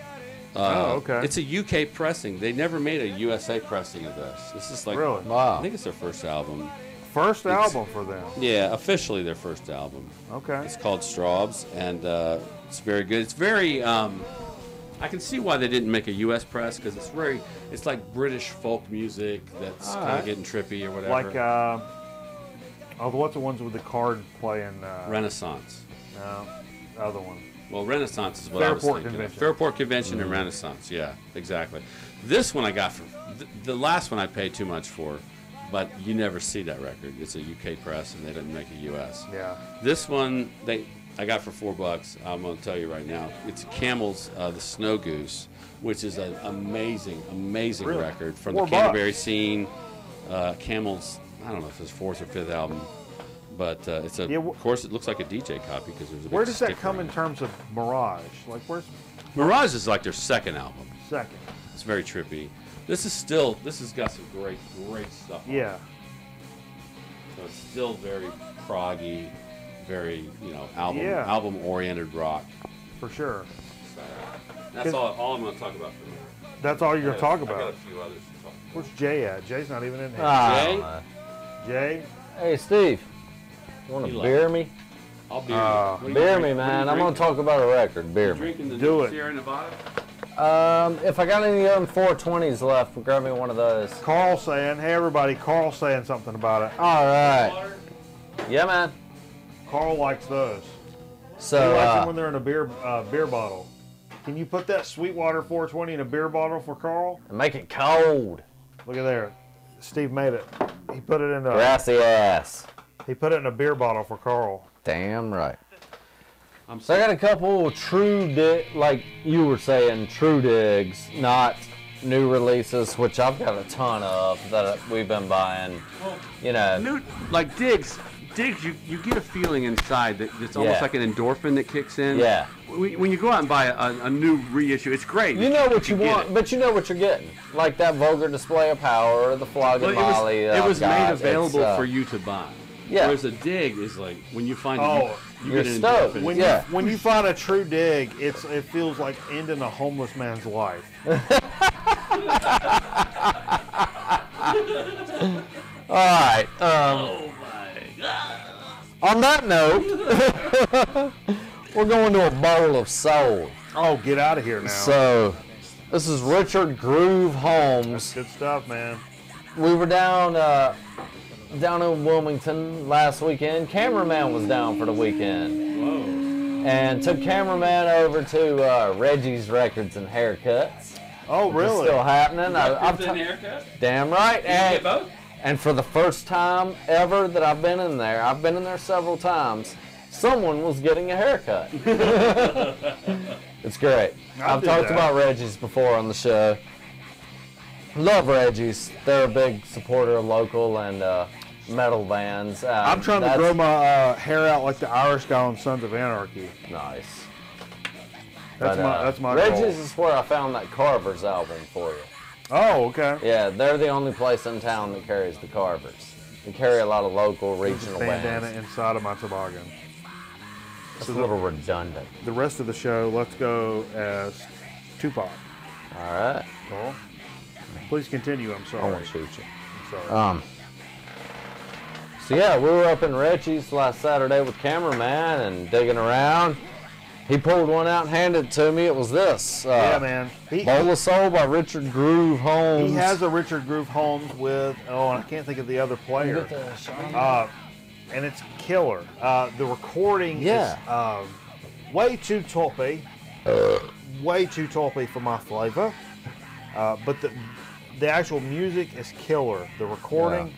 Okay. It's a UK pressing. They never made a USA pressing of this. This is like, Really? I Wow. think it's their first album. First album for them. Yeah, officially their first album. Okay. It's called Straubs, and it's very good. It's very. I can see why they didn't make a U.S. press because it's like British folk music that's kind Alright. of getting trippy or whatever. Like what's the ones with the card playing? Renaissance. No, the other one. Well, Renaissance is what I was Fairport thinking. Convention. Fairport Convention and Renaissance. Yeah, exactly. This one I got for the last one I paid too much for, but you never see that record. It's a UK press and they didn't make a US. Yeah. This one I got for $4. I'm going to tell you right now. It's Camel's The Snow Goose, which is an amazing Really? record from $4. the Canterbury scene. Camel's, I don't know if it's fourth or fifth album, but it's a. Yeah, of course, it looks like a DJ copy because there's a. Where big does that sticker come on in it. terms of Mirage? Like, where's Mirage is like their second album. second? It's very trippy. This has got some great stuff on it. Yeah. So it's still very proggy, very, Yeah. album oriented rock. For sure. So that's all I'm going to talk about for now. That's all you're gonna talk I got a about. few others to talk about. Where's Jay at? Jay's not even in here. Ah, Jay? hey, Steve. You want He to left. beer me? I'll beer Ah. you. Beer me, man. I'm going to talk about a record. Beer me. Drinking the Do new it. Sierra Nevada? If I got any of them 420s left, we'll grab me one of those. Carl saying, hey everybody, Carl saying something about it. All right. Water? Yeah, man. Carl likes those. He So, likes them when they're in a beer bottle. Can you put that Sweetwater 420 in a beer bottle for Carl? make it cold. Look at there. Steve made it. He put it in a Grassy ass. beer bottle for Carl. Damn right. I'm So I sorry. got a couple like you were saying, true digs, not new releases, which I've got a ton of that we've been buying. You know, New, like digs, you get a feeling inside that it's almost Yeah. like an endorphin that kicks in. Yeah. When you go out and buy a new reissue, it's great. you know what you get want, it. but you know what you're getting. Like that vulgar display of power, or the flogging Well, Molly. it was made guys, available it's, for you to buy. Yeah. Whereas a dig is like when you find Oh, you you're get an stoked. endorphin. When Yeah. when you find a true dig, it feels like ending a homeless man's life. all right. Oh my god! On that note, we're going to a bowl of soul. Oh, get out of here now. So, this is Richard Groove Holmes. Good stuff, man. We were down in Wilmington last weekend. Cameraman was down for the weekend. Whoa. And took cameraman over to Reggie's Records and Haircuts. Oh, really? It's still happening. I've haircut? Damn right. Did you get both? And for the first time ever that I've been in there several times, someone was getting a haircut. It's great. I've talked about Reggie's before on the show. Love Reggie's. They're a big supporter of local and metal bands. I'm trying to grow my hair out like the Irish guy on Sons of Anarchy. Nice. That's my Reggie's goal. is where I found that Carver's album for you. Oh, okay. Yeah, they're the only place in town that carries the Carvers. They carry a lot of local, regional Bandana bands. inside of my toboggan. It's a little redundant. The rest of the show, let's go as Tupac. All right. Cool. Please continue. I'm sorry. I won't shoot you. I'm sorry. So yeah, we were up in Reggie's last Saturday with cameraman and digging around. He pulled one out and handed it to me. It was this. Yeah, man. Bowl of Soul by Richard Groove Holmes. He has a Richard Groove Holmes with, and I can't think of the other player. And it's killer. The recording is way too toppy. Way too toppy for my flavor. But the actual music is killer. The recording,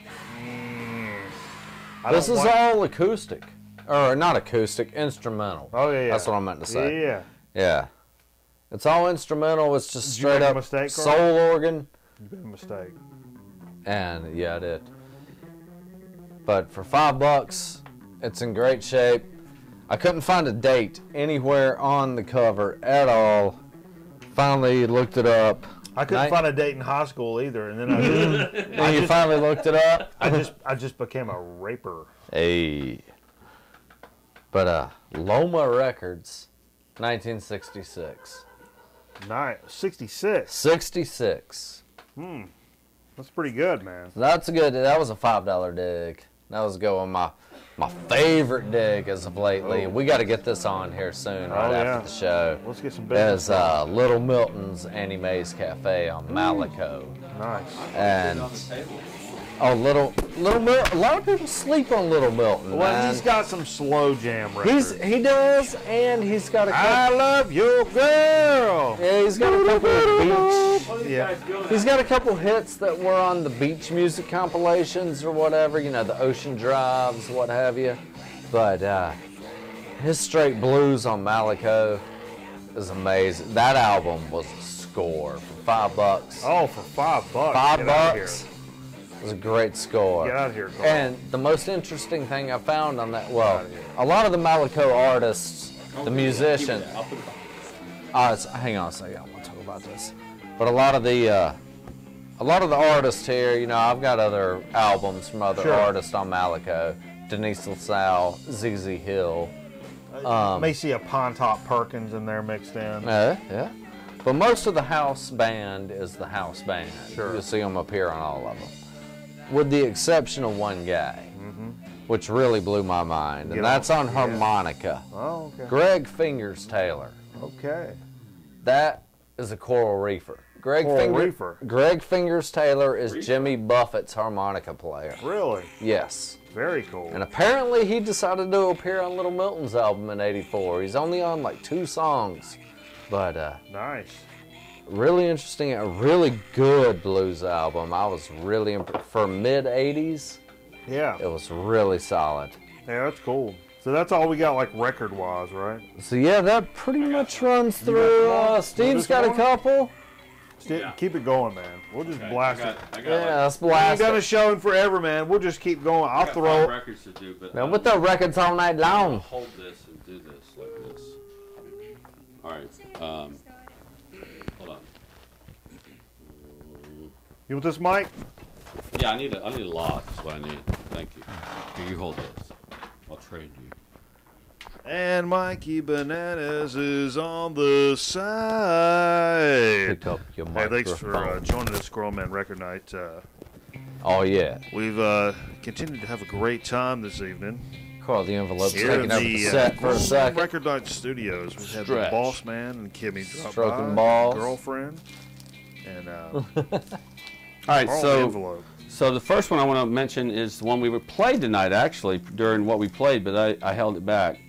this is all acoustic. Or not acoustic, instrumental. Oh, yeah. That's what I meant to say. Yeah. Yeah. It's all instrumental. It's just Did you make straight a up mistake, Carl? soul organ. You made a mistake. And yeah, I did. But for $5, it's in great shape. I couldn't find a date anywhere on the cover at all. Finally looked it up. I couldn't find a date in high school either, and then you finally looked it up. I just became a raper. Hey. But Loma Records, 1966. Nice. 66. 66. That's pretty good, man. That's a good. That was a $5 dig. That was going my favorite dig as of lately. We got to get this on here soon, right after the show. Let's get some business. There's Little Milton's Annie Mae's Cafe on Malico. Nice. And a lot of people sleep on Little Milton. Well, man. he's got some slow jam records. He does, and he's got a couple. I love your girl. Yeah, he's got a couple of beach. Yeah. He's got a couple hits that were on the beach music compilations or whatever, you know, the Ocean Drives, what have you. But his straight blues on Malico is amazing. That album was a score for $5. Oh, for $5. $5. It was a great score. Get out of here, Carl. And the most interesting thing I found on that, well, a lot of the Malico artists, the musicians, hang on a second, I want to talk about this. But a lot of the artists here, you know, I've got other albums from other artists on Malico, Denise LaSalle, ZZ Hill. May see a Pine Top Perkins in there mixed in. Yeah. But most of the house band is the house band. Sure. You'll see them up here on all of them. With the exception of one guy, which really blew my mind, and that's on harmonica. Oh, okay. Greg Fingers Taylor. Okay. That is a coral reefer. Greg Fingers Taylor is Jimmy Buffett's harmonica player. Really? Yes. Very cool. And apparently he decided to appear on Little Milton's album in '84. He's only on like 2 songs, but nice. really interesting, a really good blues album. I was really impressed. For mid-'80s, Yeah. it was really solid. Yeah, that's cool. So that's all we got, like, record-wise, right? So yeah, that pretty much runs through. Steve's got a couple. Keep it going, man. We'll just blast it. Let's We blast ain't done a it. show in forever, man. We'll just keep going. I'll I got throw 5 records to do, but Man, with the records all night long. hold this and do this like this. All right. Hold on. You want this mic? Yeah, I need a lot. That's what I need. Thank you. Here, you hold this. I'll trade you. And Mikey Bananas is on the side. Pick up your Hey, microphone. thanks for joining us, Squirrel Man Record Night. Oh yeah. We've continued to have a great time this evening. Call the envelope Here in taking over the the set for a second. Record Night Studios, we had the Stretch. boss man and Kimmy drop Stroking by, balls. girlfriend, and All right, all the so envelope. so the first one I want to mention is the one we played tonight, actually, during what we played, but I held it back.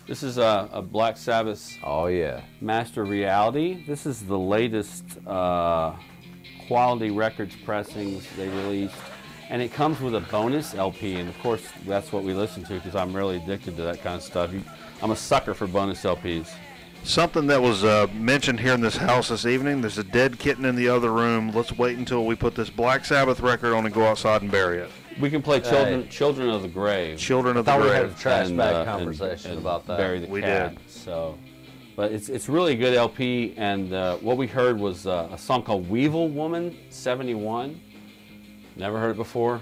This is a Black Sabbath Oh yeah. Master Reality. This is the latest Quality Records pressings they released, and it comes with a bonus LP, and of course that's what we listen to because I'm really addicted to that kind of stuff. I'm a sucker for bonus LPs. Something that was mentioned here in this house this evening, there's a dead kitten in the other room. Let's wait until we put this Black Sabbath record on and go outside and bury it. We can play Children of the Grave. Children of the Thought we had a Grave. trash and, bag and- conversation and about that. Bury the We cat. did. So, but it's really a good LP, and what we heard was a song called Weevil Woman 71. Never heard it before.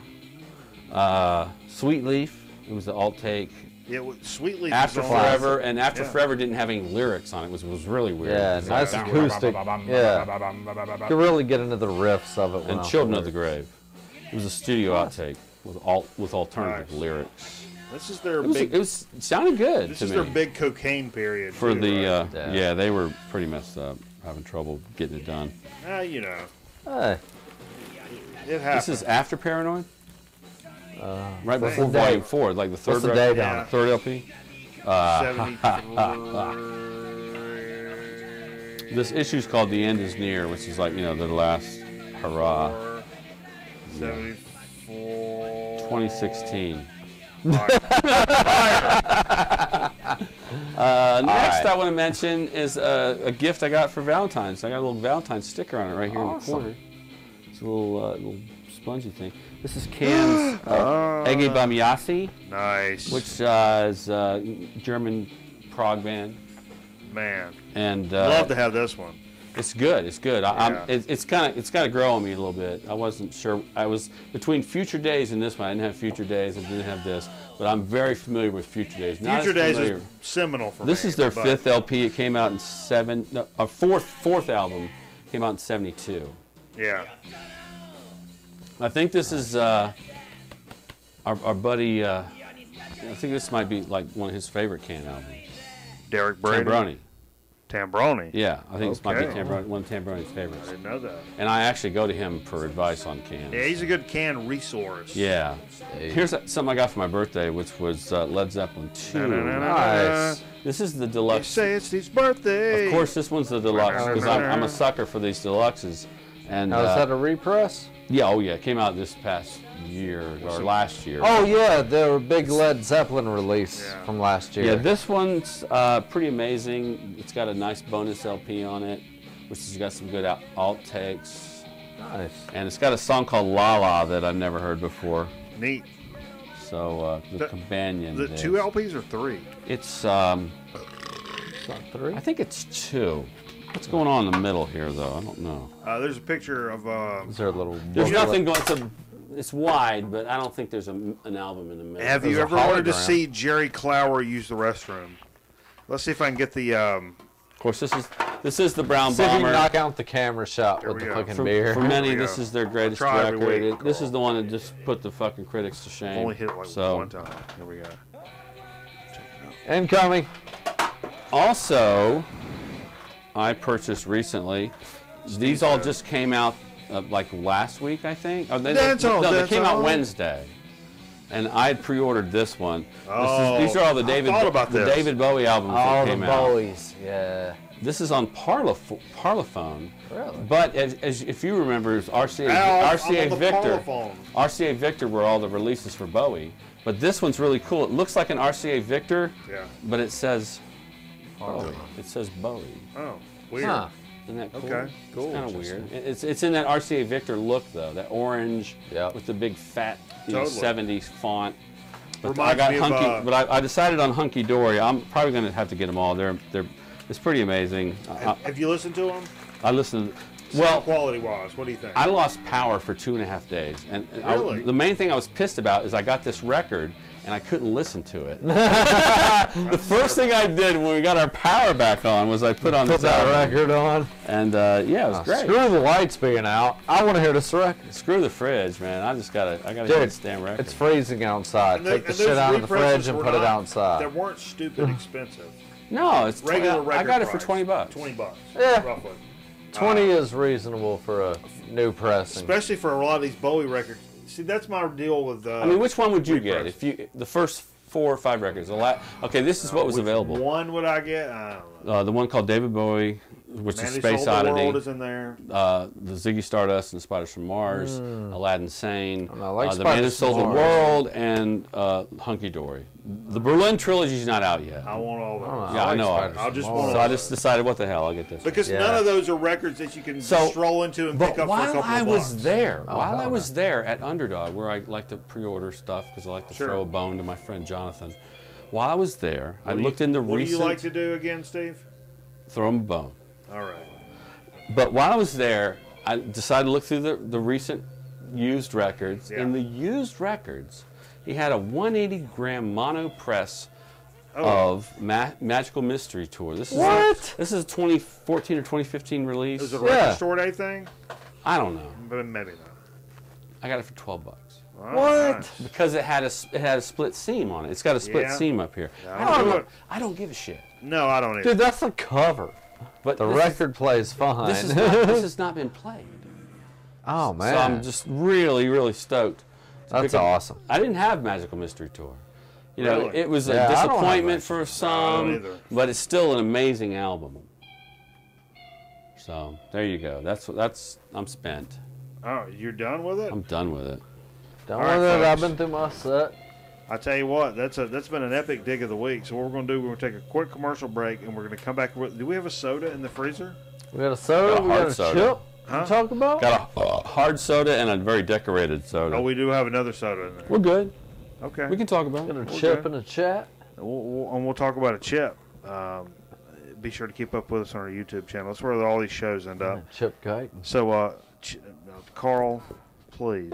Sweet Leaf. It was the alt take. Yeah, Sweet Leaf After was on- Forever, and After Yeah. Forever didn't have any lyrics on it. It was really weird. Yeah, It was nice like, acoustic. Yeah. You could really get into the riffs of it. and Children of the Grave. It was a studio outtake with alternative Nice. lyrics. This is their It sounded good This to is me. their big cocaine period. For too, the right? yeah, they were pretty messed up, having trouble getting it done. You know, Hey, it happens. This is after Paranoid, right what's before the date? Volume 4, like the third What's the record- date on it? third LP. 73. This issue's called The End Is Near, which is like, the last hurrah. 74. 2016. Fire. Next, I want to mention is a gift I got for Valentine's. I got a little Valentine's sticker on it right here in the corner. It's a little spongy thing. This is Can's Ege Bamiasi, Nice. which is a German prog band, Man, and love to have this one. it's good. It's good. Yeah. It's kind of growing on me a little bit. I wasn't sure. I was between Future Days and this one. I didn't have Future Days. I didn't have this, but I'm very familiar with Future Days. Not Future as Days familiar. is seminal for me. This is their but fifth LP. It came out in fourth album came out in '72. Yeah. I think this is our buddy. I think this might be like one of his favorite Can albums. Derek Brady. Tambroni. Tambroni. Yeah, I think this might be Okay. one of Tambroni's favorites. I didn't know that. And I actually go to him for advice on cans. Yeah, he's a good can resource. Yeah. Here's something I got for my birthday, which was Led Zeppelin 2. nice. This is the They deluxe. say it's his birthday. Of course, this one's the deluxe because I'm a sucker for these deluxes. And now is that a repress? yeah, oh yeah, it came out this past year or last year. Oh yeah, the big Led Zeppelin release Yeah. from last year. Yeah, this one's pretty amazing. It's got a nice bonus LP on it, which has got some good alt takes. Nice. And it's got a song called La La that I've never heard before. Neat. So the companion. The is- 2 LPs or 3? It's It's not 3. I think it's 2. What's going on in the middle here though? I don't know. There's a picture of Is there a little? There's booklet? nothing going. It's wide, but I don't think there's an album in the middle. Have you There's a ever wanted to hologram. see Jerry Clower use the restroom? Let's see if I can get the Of course, this is the Brown See if you can Bomber. knock out the camera shot There with we the go. fucking For, beer. for many, There we this go. is their greatest try every record. week. This is the one that just put the fucking critics to shame. only hit it like so, one time. Here we go. Incoming. Also, I purchased recently. These all just came out like last week, I think. Oh, they Dance on, no, they dance came out on. Wednesday, and I had pre-ordered this one. Oh, these are all the I David thought about the this. David Bowie albums All that the came out. Bowies. Yeah. This is on Parlophone. Really? But as if you remember, it was RCA Al, I'm RCA on the Victor. Parlophone. RCA Victor were all the releases for Bowie. But this one's really cool. It looks like an RCA Victor, Yeah. but it says Bowie. It says Bowie. Oh, weird. Huh. Isn't that cool? Okay, cool. It's kind of weird. It's in that RCA Victor look though, that orange Yep. with the big fat Totally. 70s font. But Reminds I got me of, hunky. But I decided on Hunky Dory. I'm probably going to have to get them all. It's pretty amazing. Have you listened to him? I listened Sound quality-wise, what do you think? I lost power for 2.5 days, and Really? the main thing I was pissed about is I got this record and I couldn't listen to it. The first thing I did when we got our power back on was I put on Put this that album. record on. And yeah, it was great. Screw the lights being out. I want to hear this record. Screw the fridge, man. I gotta hear Dude, this damn record. it's freezing outside. And Take the and shit those out of the represses fridge and were put it not- outside. They weren't stupid expensive. No, it's Regular record I got it for price. $20. $20, Yeah. roughly. 20 is reasonable for a new pressing. Especially for a lot of these Bowie records. See, that's my deal with. I mean, which one would you get repress. if you the first 4 or 5 records? Okay, this is what was Which available. one would I get? I don't know. The one called David Bowie, which Man is Who Space Sold the World Oddity. is in there. The Ziggy Stardust and Spiders from Mars, Aladdin Sane, I like The Man Who Spiders from Sold the Mars. World, and Hunky Dory. The Berlin trilogy's not out yet. I want all those. Yeah, I know. Spiders I'll from just Mars. want So I just decided, what the hell, I'll get this. Because Yeah. none of those are records that you can So- stroll into and But pick up for a while couple I of was bucks. there, while hell I no. was there at Underdog, where I like to pre-order stuff because I like to Sure. throw a bone to my friend Jonathan. While I was there, I looked into What recent. do you like to do again, Steve? Throw him a bone. All right. But while I was there, I decided to look through the recent used records. Yeah. In the used records, he had a 180-gram mono press Oh. of Magical Mystery Tour. This is What? This is a 2014 or 2015 release. Is it a Yeah. record store day thing? I don't know. But maybe not. I got it for $12 All What? right. because it had a split seam on it. It's got a split Yeah. seam up here. Yeah, I don't do know. it. I don't give a shit. No, I don't either. Dude, that's the cover. But The this record plays fine. This has not been played. Oh, man. So I'm just really, really stoked. to That's pick up- awesome. I didn't have Magical Mystery Tour. You know, Really? it was Yeah, a I don't have disappointment that. for I don't some, either. but it's still an amazing album. So there you go. I'm spent. Oh, you're done with it? I'm done with it. Done All right, with it. I've folks. been through my set. I tell you what, that's been an epic dig of the week. So what we're going to do, we're going to take a quick commercial break, and we're going to come back with. Do we have a soda in the freezer? We got a soda. Got a We hard got a soda. chip. Huh? To talk about? Got a hard soda and a very decorated soda. Oh, we do have another soda in there. We're good. Okay. We can talk about Got a it. chip good. and a chat. We'll talk about a chip. Be sure to keep up with us on our YouTube channel. That's where all these shows end up. Chip cake. So, Carl, please.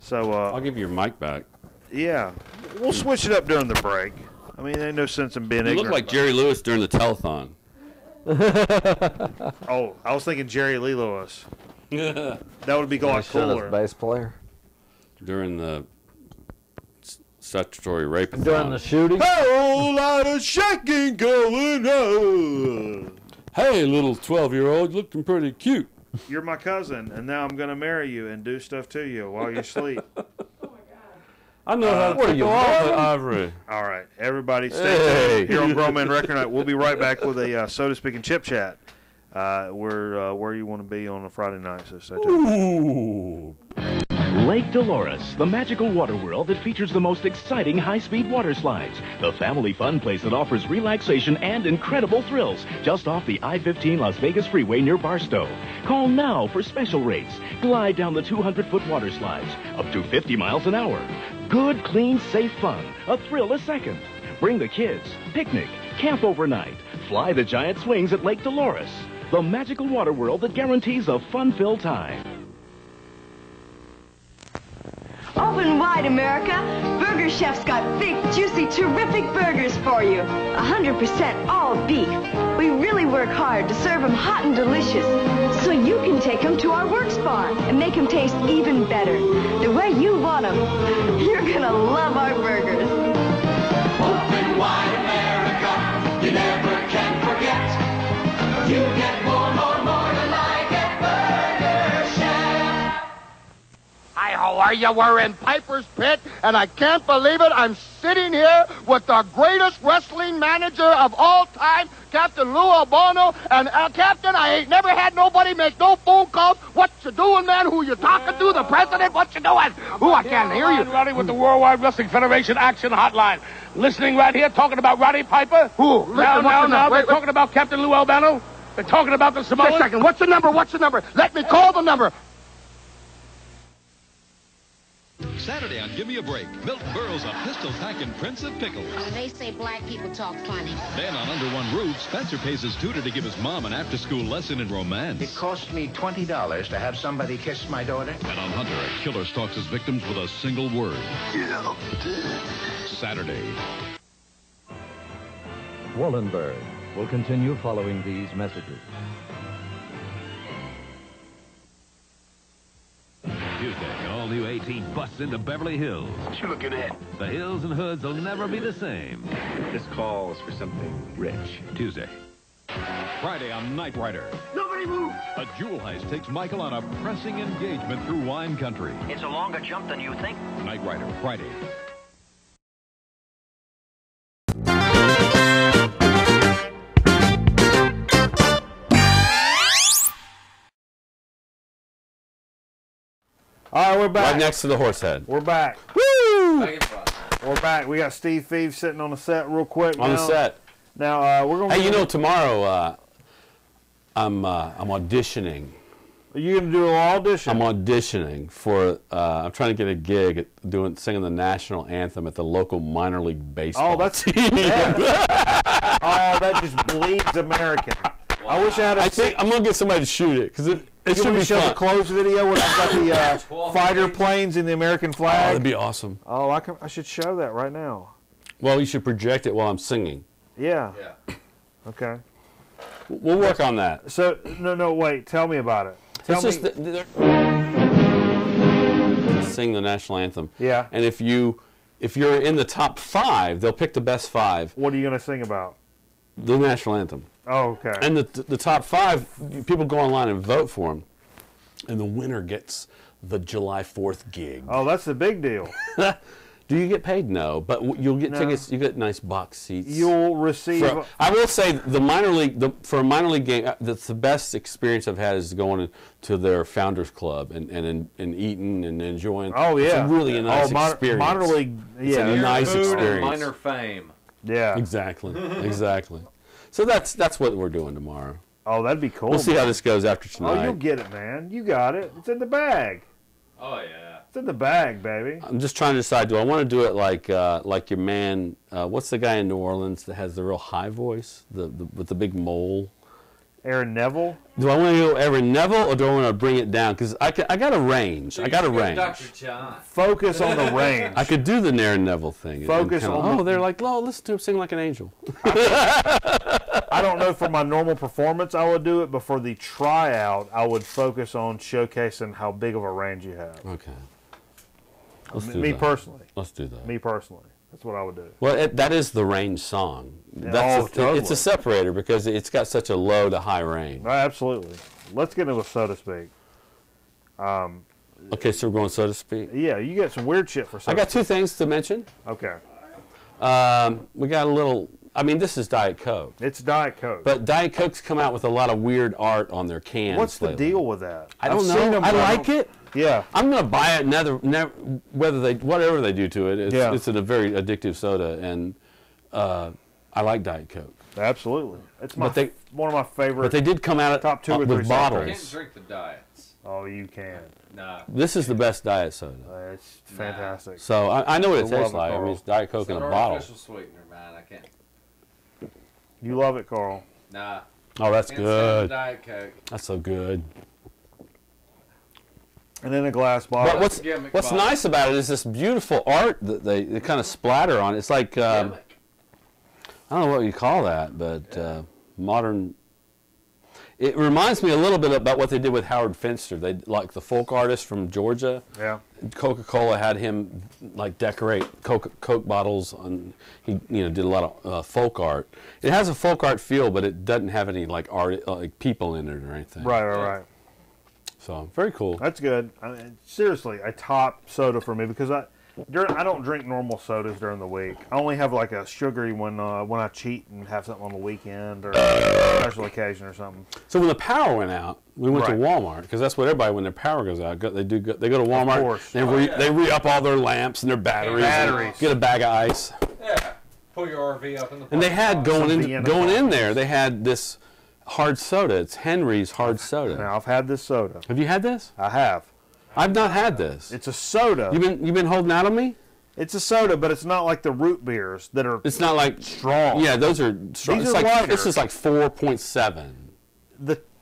So, I'll give you your mic back. yeah, we'll switch it up during the break. I mean, ain't no sense in being You ignorant. look like about Jerry Lewis during the telethon. it. Oh, I was thinking Jerry Lee Lewis. That would be a lot Shut cooler. his bass player. During the statutory rape. During the shooting. Whole lot of shaking going on. Hey, little 12-year-old, looking pretty cute. You're my cousin, and now I'm gonna marry you and do stuff to you while you sleep. I know how to what are take you, off Mormon? the ivory. All right, everybody, stay Hey. tuned here on Grown Man Record Night. We'll be right back with a soda speaking chip chat. Where you want to be on a Friday night, so stay tuned. Ooh. Lake Dolores, the magical water world that features the most exciting high-speed water slides. The family fun place that offers relaxation and incredible thrills just off the I-15 Las Vegas freeway near Barstow. Call now for special rates. Glide down the 200-foot water slides, up to 50 miles an hour. Good, clean, safe fun. A thrill a second. Bring the kids. Picnic. Camp overnight. Fly the giant swings at Lake Dolores. The magical water world that guarantees a fun-filled time. Open wide, America. Burger Chef's got big, juicy, terrific burgers for you. 100% all beef. We really work hard to serve them hot and delicious, so you can take them to our works barn and make them taste even better, the way you want them. You're gonna love our burgers. Open wide America, you never can forget. You get more to like at Burger Chef. Hi, how are you? We're in Piper's Pit, and I can't believe it. I'm sitting here with the greatest wrestling manager of all time, Captain Lou Albano. And, Captain, I ain't never had nobody make no phone calls. What you doing, man? Who you talking to? The president? What you doing? Ooh, I can't hear you. Roddy with the Worldwide Wrestling Federation Action Hotline. Listening right here, talking about Roddy Piper. Who? Now, Wait, they're talking about Captain Lou Albano. They're talking about the Samoans. Wait a second. What's the number? What's the number? Let me call the number. Saturday on Gimme a Break, Milton Berle's a pistol-packing Prince of Pickles. They say black people talk funny. Then on Under One Roof, Spencer pays his tutor to give his mom an after-school lesson in romance. It cost me $20 to have somebody kiss my daughter. And on Hunter, a killer stalks his victims with a single word. Saturday. Wallenberg will continue following these messages. Tuesday, all new 18 busts into Beverly Hills. What you looking at? The hills and hoods will never be the same. This calls for something rich. Tuesday. Friday on Knight Rider. Nobody move! A jewel heist takes Michael on a pressing engagement through wine country. It's a longer jump than you think. Knight Rider, Friday. All right, we're back. Right next to the horse head. We're back. Woo! We're back. We got Steve Feeve sitting on the set real quick. On the set. Now we're gonna. Hey, you know, tomorrow I'm auditioning. Are you gonna do an audition? I'm auditioning for. I'm trying to get a gig at singing the national anthem at the local minor league baseball. Oh, that's. team. Oh, that just bleeds American. Wow. I wish I had. I think I'm gonna get somebody to shoot it because it should be show fun. the closed video when I've got the fighter planes in the American flag. Oh, that'd be awesome. Oh, I should show that right now. Well, you should project it while I'm singing. Yeah. Okay. We'll work on that. So no, wait. Tell me about it. Tell me. Sing the national anthem. Yeah. And if you're in the top 5, they'll pick the best 5. What are you gonna sing about? The national anthem. Oh, okay. And the top 5, people go online and vote for them, and the winner gets the July 4th gig. Oh, that's a big deal. Do you get paid? No, but you'll get tickets. You get nice box seats. You'll receive. I will say the minor league, for a minor league game, that's the best experience I've had is going to their founders club and eating and enjoying. Oh yeah, it's really a nice experience. Minor league, it's a nice experience. Minor fame. Yeah, exactly, exactly. So that's what we're doing tomorrow. Oh, that'd be cool. We'll see how this goes after tonight. Oh, you'll get it, man. You got it. It's in the bag. Oh yeah. It's in the bag, baby. I'm just trying to decide. Do I want to do it like your man? What's the guy in New Orleans that has the real high voice, with the big mole? Aaron Neville. Do I want to go Aaron Neville, or do I want to bring it down? Because I got a range. I got a range. Dr. John. Focus on the range. I could do the Aaron Neville thing. Focus on. Oh, they're like, oh, listen to him sing like an angel. I don't know, for my normal performance I would do it, but for the tryout I would focus on showcasing how big of a range you have. Okay. Me personally. Let's do that. Me personally. That's what I would do. Well, that is the range song. Totally. It's a separator because it's got such a low to high range. Absolutely. Let's get into so to speak. Okay, so we're going so to speak. Yeah, you got some weird shit for so. I got 2 things to mention. Okay. We got a little. I mean, this is Diet Coke. It's Diet Coke. But Diet Coke's come out with a lot of weird art on their cans. What's the lately. deal with that? I don't know. I like it. Yeah. I'm gonna buy it. Whatever they do to it, it's a very addictive soda, and I like Diet Coke. Absolutely, it's one of my favorite. But they did come out top 2 or 3 with bottles. You can't drink the diets. Oh, you can. Nah. This is the best diet soda. It's fantastic. So I know what it I tastes love it, like. I mean, Carl. it's Diet Coke in a bottle. Artificial sweetener, man. I can't. You love it, Carl. Nah. Oh, that's Can't stand the good. Diet Coke. That's so good. And in a glass bottle. But what's nice about it is this beautiful art that they kind of splatter on. It's like I don't know what you call that, but modern. It reminds me a little bit about what they did with Howard Finster. They like the folk artist from Georgia. Yeah. Coca-Cola had him like decorate Coke bottles, and he did a lot of folk art. It has a folk art feel, but it doesn't have any like art like people in it or anything. Right. So very cool. That's good. I mean, seriously, a top soda for me because I don't drink normal sodas during the week. I only have like a sugary one when I cheat and have something on the weekend or a special occasion or something. So when the power went out, we went to Walmart because that's what everybody, when their power goes out, they go to Walmart. Of course. They re-up all their lamps and their batteries. And get a bag of ice. Yeah. Pull your RV up in the. And they had going in there. They had this hard soda. It's Henry's hard soda. Now I've had this soda. Have you had this? I have. I've not had this. It's a soda. You've been holding out on me? It's a soda, but it's not like the root beers that are. It's not like strong. Yeah, those are strong. These It's are like, lighter. this is like 4.7.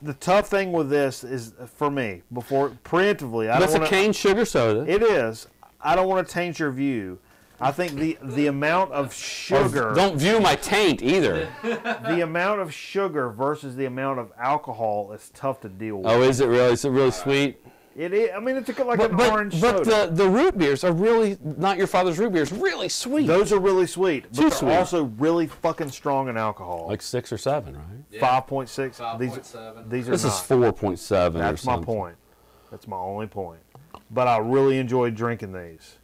The tough thing with this is, for me, preemptively, That's a cane sugar soda. It is. I don't want to taint your view. I think the amount of sugar. Don't view my taint either. The amount of sugar versus the amount of alcohol is tough to deal with. Oh, is it really? Is it really sweet? It is. I mean, it's like an orange but soda. the root beers are really, not your father's root beers, really sweet. Those are really sweet, but Too they're sweet. also really fucking strong in alcohol. Like 6 or 7, right? Yeah. 5.6. 5.7. These are This not. is 4.7. That's my point. That's my only point. But I really enjoy drinking these.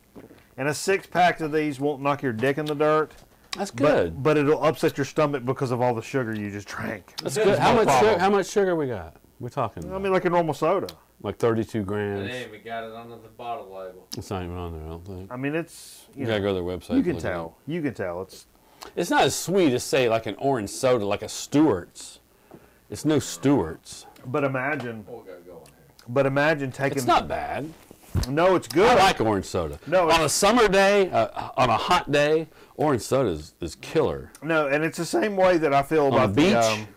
And a 6-pack of these won't knock your dick in the dirt. That's good. But it'll upset your stomach because of all the sugar you just drank. That's good. How much sugar we got? We're talking about? I mean, like a normal soda. Like 32 They grams. ain't even got it under the bottle label. It's not even on there, I don't think. I mean, it's... You gotta go to their website. You can look it tell. up. You can tell. It's not as sweet as, say, like an orange soda, like a Stewart's. It's no Stewart's. But imagine... What we got going here? But imagine taking... It's not bad. No, it's good. I like orange soda. No, on a summer day, on a hot day, orange soda is killer. No, and it's the same way that I feel about On a beach?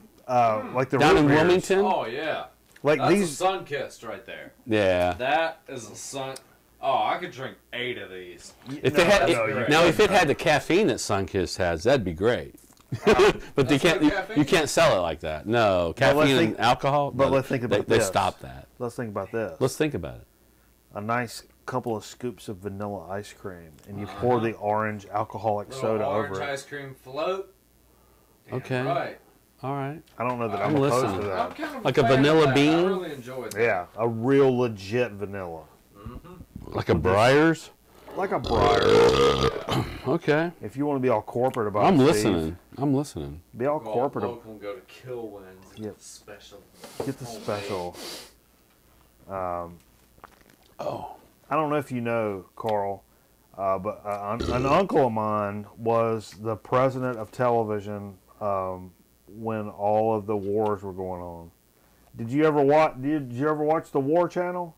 like the Down root in beers. Wilmington? Oh, yeah. Like That's these... a sun-kissed right there. Yeah. That is a sun... Oh, I could drink 8 of these. If No, it had, no, it- you now, can't. if it had the caffeine that Sunkist has, that'd be great. But they can't. no You caffeine? can't sell it like that. No, But let's caffeine think- and alcohol. But no, let's think about they this. stopped that. Let's think about this. Let's think about it. A nice couple of scoops of vanilla ice cream, and you pour the orange alcoholic soda orange over it. ice cream float. Damn Okay. right. All right. I don't know that I'm I'm opposed listening. to that. I'm kind of Like a fan of vanilla that. bean? I really enjoy that. Yeah, a real legit vanilla. Like a Briar's. Like a Briar. Okay. If you want to be all corporate about I'm it, listening. I'm listening. Steve, be all Go corporate. local and go to Kilwins. Yep. Special. Get the homemade. special. Oh. I don't know if you know, Carl, but an uncle of mine was the president of television when all of the wars were going on. Did you ever watch? Did you ever watch the War Channel?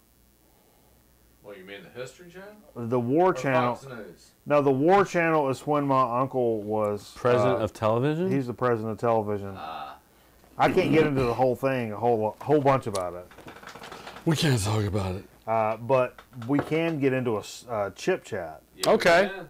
What, you mean the History Channel? The War Or Channel. Fox News? No, the War Channel is when my uncle was President of television. He's the president of television. I can't get into the whole thing, a whole bunch about it. We can't talk about it. But we can get into a chip chat. Yeah, Okay. man.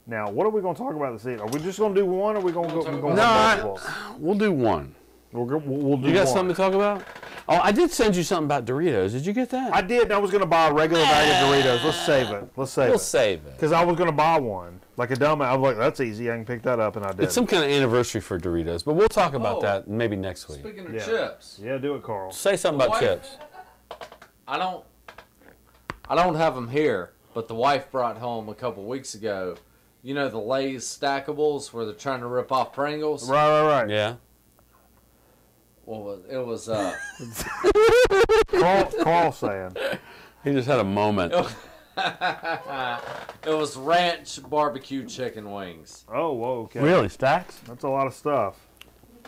Now, what are we going to talk about this evening? Are we just going to do one, or are we going to go? We'll We're talk going about multiple? We'll do one. We'll do You got one. something to talk about? Oh, I did send you something about Doritos. Did you get that? I did. And I was going to buy a regular bag of Doritos. Let's save it. We'll save it. Because I was going to buy one. Like a dumb. I was like, that's easy. I can pick that up, and I did. It's some kind of anniversary for Doritos, but we'll talk about Oh. that maybe next week. Speaking of Yeah. chips, Yeah, do it, Carl. Say something about Wife- chips. I don't have them here, but the wife brought home a couple weeks ago. You know the Lay's stackables where they're trying to rip off Pringles? Right. Yeah. Well, it was Carl saying. He just had a moment. it was ranch barbecue chicken wings. Oh, whoa, okay. Really, Stacks? That's a lot of stuff.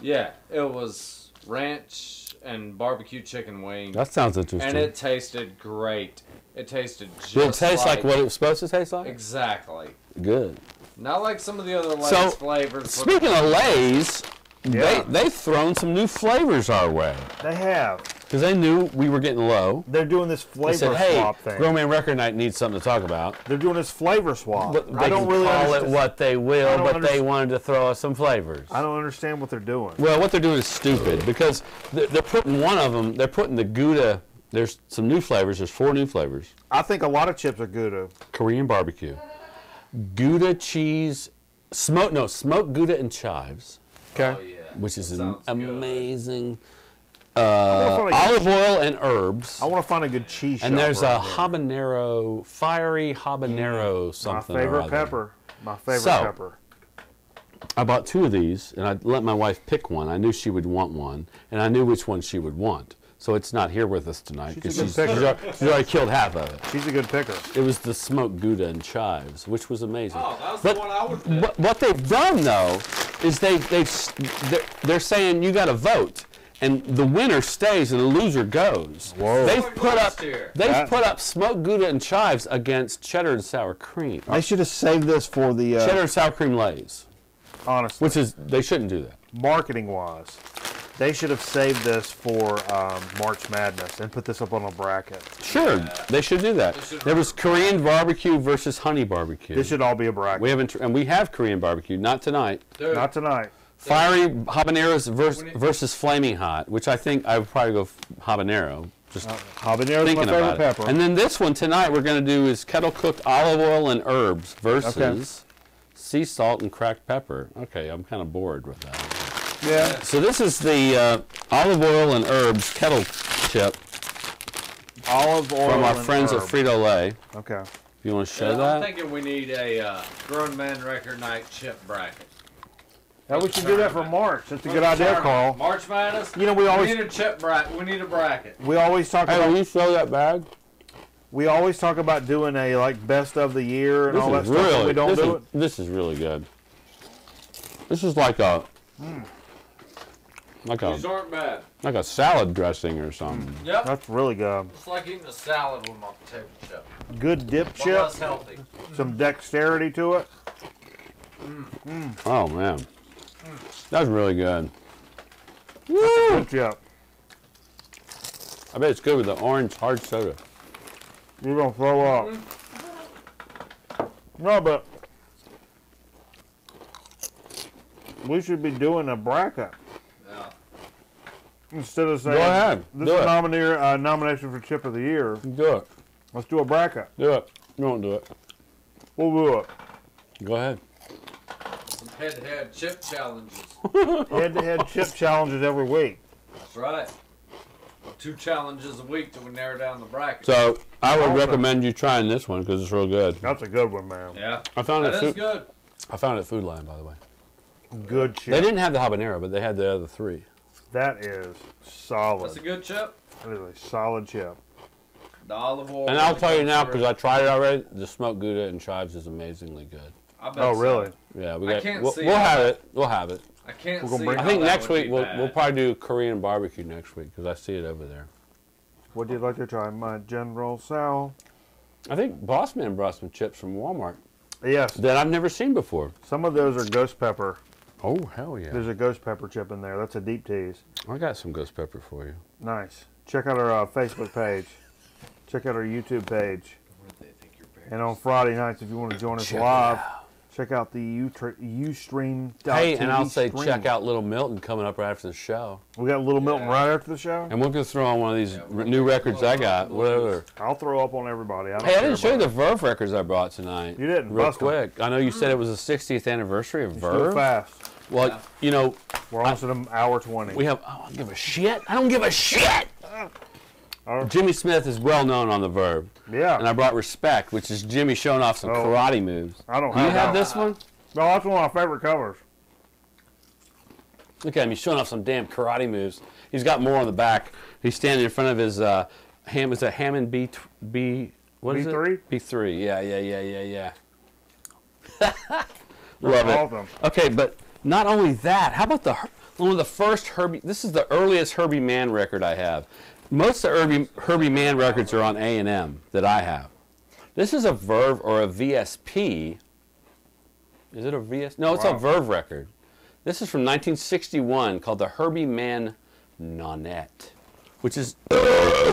Yeah, it was ranch and barbecue chicken wings. That sounds interesting. And it tasted great. It tasted just Did it taste like what it was supposed to taste like? Exactly. Good. Not like some of the other Lay's So, flavors. speaking of Lay's, Yeah. they've thrown some new flavors our way. They have. Because they knew we were getting low. They're doing this They flavor said, hey, swap thing. Grown Man Record Night needs something to talk about. They're doing this flavor swap. But they I don't can really call it understand. what they I will, don't but they understand. wanted to throw us some flavors. I don't understand what they're doing. Well, what they're doing is stupid because they're putting one of them, they're putting the Gouda, there's some new flavors, there's 4 new flavors. I think a lot of chips are Gouda. Korean barbecue, Gouda cheese, smoked Gouda and chives. Oh, yeah. Which is Sounds amazing. wanna find a Olive oil and herbs. I want to find a good cheese And shop there's a around here. habanero, fiery habanero My something. or favorite other. pepper. My favorite So, pepper. I bought 2 of these, and I let my wife pick one. I knew she would want one, and I knew which one she would want. So it's not here with us tonight because She's a good picker. she's already killed half of it. She's a good picker. It was the smoked Gouda and chives, which was amazing. Oh, that was But the one I would pick. what they've done though is they're saying you got to vote, and the winner stays and the loser goes. Whoa. They've put up smoked Gouda and chives against cheddar and sour cream. They should have saved this for the cheddar and sour cream Lays. Honestly, which is they shouldn't do that. Marketing wise, they should have saved this for March Madness and put this up on a bracket. Sure, they should do that. There was Korean barbecue versus honey barbecue. This should all be a bracket. We have Korean barbecue, not tonight. Dude. Not tonight. Fiery habaneros versus flaming hot, which I think I would probably go habanero. Just habanero is my favorite pepper. And then this one tonight we're going to do is kettle cooked olive oil and herbs versus sea salt and cracked pepper. Okay, I'm kind of bored with that. Yeah. So this is the olive oil and herbs kettle chip. Olive oil from our and friends herb. at Frito-Lay. Okay. If you want to show that. I'm thinking we need a Grown Man Record Night chip bracket. Yeah, we should do that for March. That's a good idea, Carl. March Madness. You know, we need a chip bracket. We need a bracket. We always talk about. Hey, will you show that bag? We always talk about doing a best of the year and all that stuff. But we don't do it. This is really good. This is like a. These aren't bad. Like a salad dressing or something. Yep. That's really good. It's like eating a salad with my potato chip. Good dip But chip. less healthy. Some dexterity to it. Oh man, that's really good. Woo! Good chip. I bet it's good with the orange hard soda. You're gonna throw up. No, but we should be doing a bracket. Yeah. Instead of saying, Go ahead. This is nomination for Chip of the Year. Do it. Let's do a bracket. Do it. You won't do it. We'll do it. Go ahead. Some head-to-head chip challenges. Head-to-head chip challenges every week. That's right. 2 challenges a week till we narrow down the bracket. So I would recommend you trying this one because it's real good. That's a good one, man. Yeah. I found that it. is good. I found it at Food Line, by the way. Good chip. They didn't have the habanero, but they had the other 3. That is solid. That's a good chip. That is a solid chip. The olive oil. And I'll tell you now, because I tried it already, the smoked Gouda and chives is amazingly good. I bet Oh, so. really? Yeah, I can't we'll see have how it. We'll have it. I can't We're gonna see bring- how I think that next would week be we'll bad. probably do Korean barbecue next week because I see it over there. Would you like to try my General Tso? I think Boss Man brought some chips from Walmart Yes. that I've never seen before. Some of those are ghost pepper. Oh, hell yeah. There's a ghost pepper chip in there. That's a deep tease. I got some ghost pepper for you. Nice. Check out our Facebook page. Check out our YouTube page. And on Friday nights, if you want to join us live, check out the Ustream. Hey, and I'll say check out Little Milton coming up right after the show. We got Little Milton right after the show? And we're going to throw on one of these new records I got. Whatever. I'll throw up on everybody. I don't Hey, I care didn't show you about the Verve records I brought tonight. You didn't. Real Bust 'em. quick. I know you said it was the 60th anniversary of It's Verve. too fast. Well, you know, We're almost at an hour 20. we have. I don't give a shit. I don't give a shit. Jimmy Smith is well known on the Verve. Yeah. And I brought Respect, which is Jimmy showing off some karate moves. I don't Do you have have that. this one? No, that's one of my favorite covers. Look at him. He's showing off some damn karate moves. He's got more on the back. He's standing in front of his Is that Hammond B? What is B3? it? B3. Yeah. Love Awesome. it. Okay, but not only that. How about one of the first Herbie? This is the earliest Herbie Mann record I have. Most of the Herbie Mann records are on A&M that I have. This is a Verve or a VSP. Is it a VS? No, it's a Verve record. This is from 1961 called the Herbie Mann Nonette, which is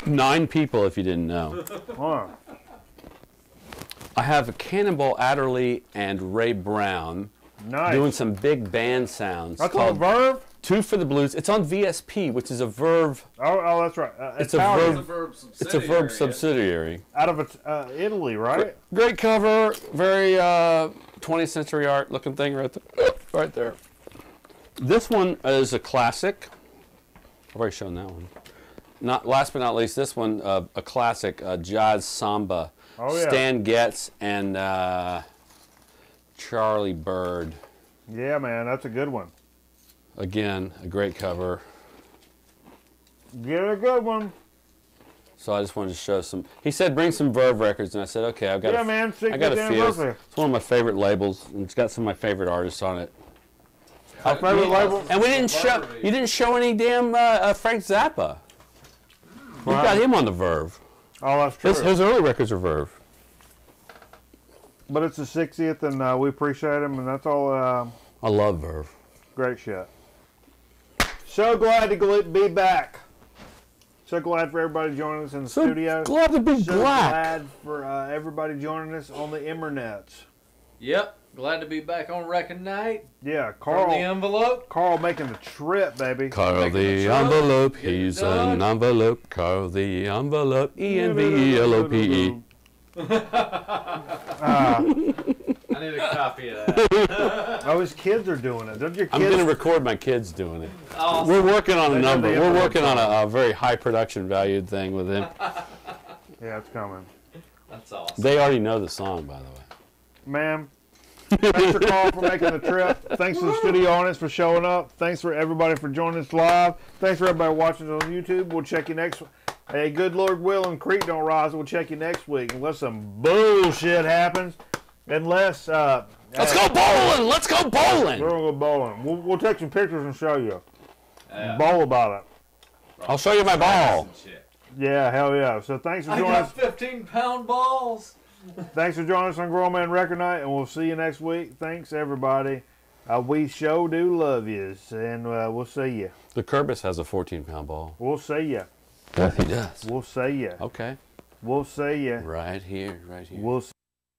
9 people if you didn't know. Huh. I have Cannonball Adderley and Ray Brown doing some big band sounds. That's called Verve? 2 for the Blues. It's on VSP, which is a Verve. Oh, that's right. It's a Verve subsidiary. Out of Italy, right? Great cover. Very 20th century art looking thing right there. Right there. This one is a classic. I've already shown that one. Last but not least, this one, a classic, jazz samba. Oh, yeah. Stan Getz and Charlie Bird. Yeah, man, that's a good one. Again, a great cover. Get a good one. So I just wanted to show some. He said bring some Verve records, and I said okay. I've got. Yeah, man, I got a 60th few. anniversary. It's one of my favorite labels, and it's got some of my favorite artists on it. Our favorite label. And we didn't show. You didn't show any damn Frank Zappa. We got him on the Verve. Oh, that's true. His early records are Verve. But it's the 60th, and we appreciate him, and that's all. I love Verve. Great shit. So glad to be back. So glad for everybody joining us in the studio. Glad to be so black. Glad for everybody joining us on the internets. Yep. Glad to be back on Record Night. Yeah, Carl. The envelope. Carl making the trip, baby. Carl the envelope, he's an envelope. Carl the envelope, ENVELOPE. I need a copy of that. Oh, his kids are doing it. Don't your kids? I'm going to record my kids doing it. Awesome. We're working on a number. We're working on a very high production valued thing with him. Yeah, it's coming. That's awesome. They already know the song, by the way. Ma'am, thanks for Carl for making the trip. Thanks to the studio audience for showing up. Thanks for everybody for joining us live. Thanks for everybody watching on YouTube. We'll check you next week. Hey, good Lord willing, creek don't rise. We'll check you next week unless some bullshit happens. Unless let's go bowling. Let's go bowling. We're gonna go bowling. We'll take some pictures and show you. Bowl about it. I'll show you my ball. Yeah, hell yeah. So thanks for joining us. 15-pound balls. Thanks for joining us on Grown Man Record Night, and we'll see you next week. Thanks, everybody. We sure do love yous, and we'll see you. The Kerbis has a 14-pound ball. We'll see you. Yeah, he does. We'll see you. Okay. We'll see you. Right here, right here. We'll see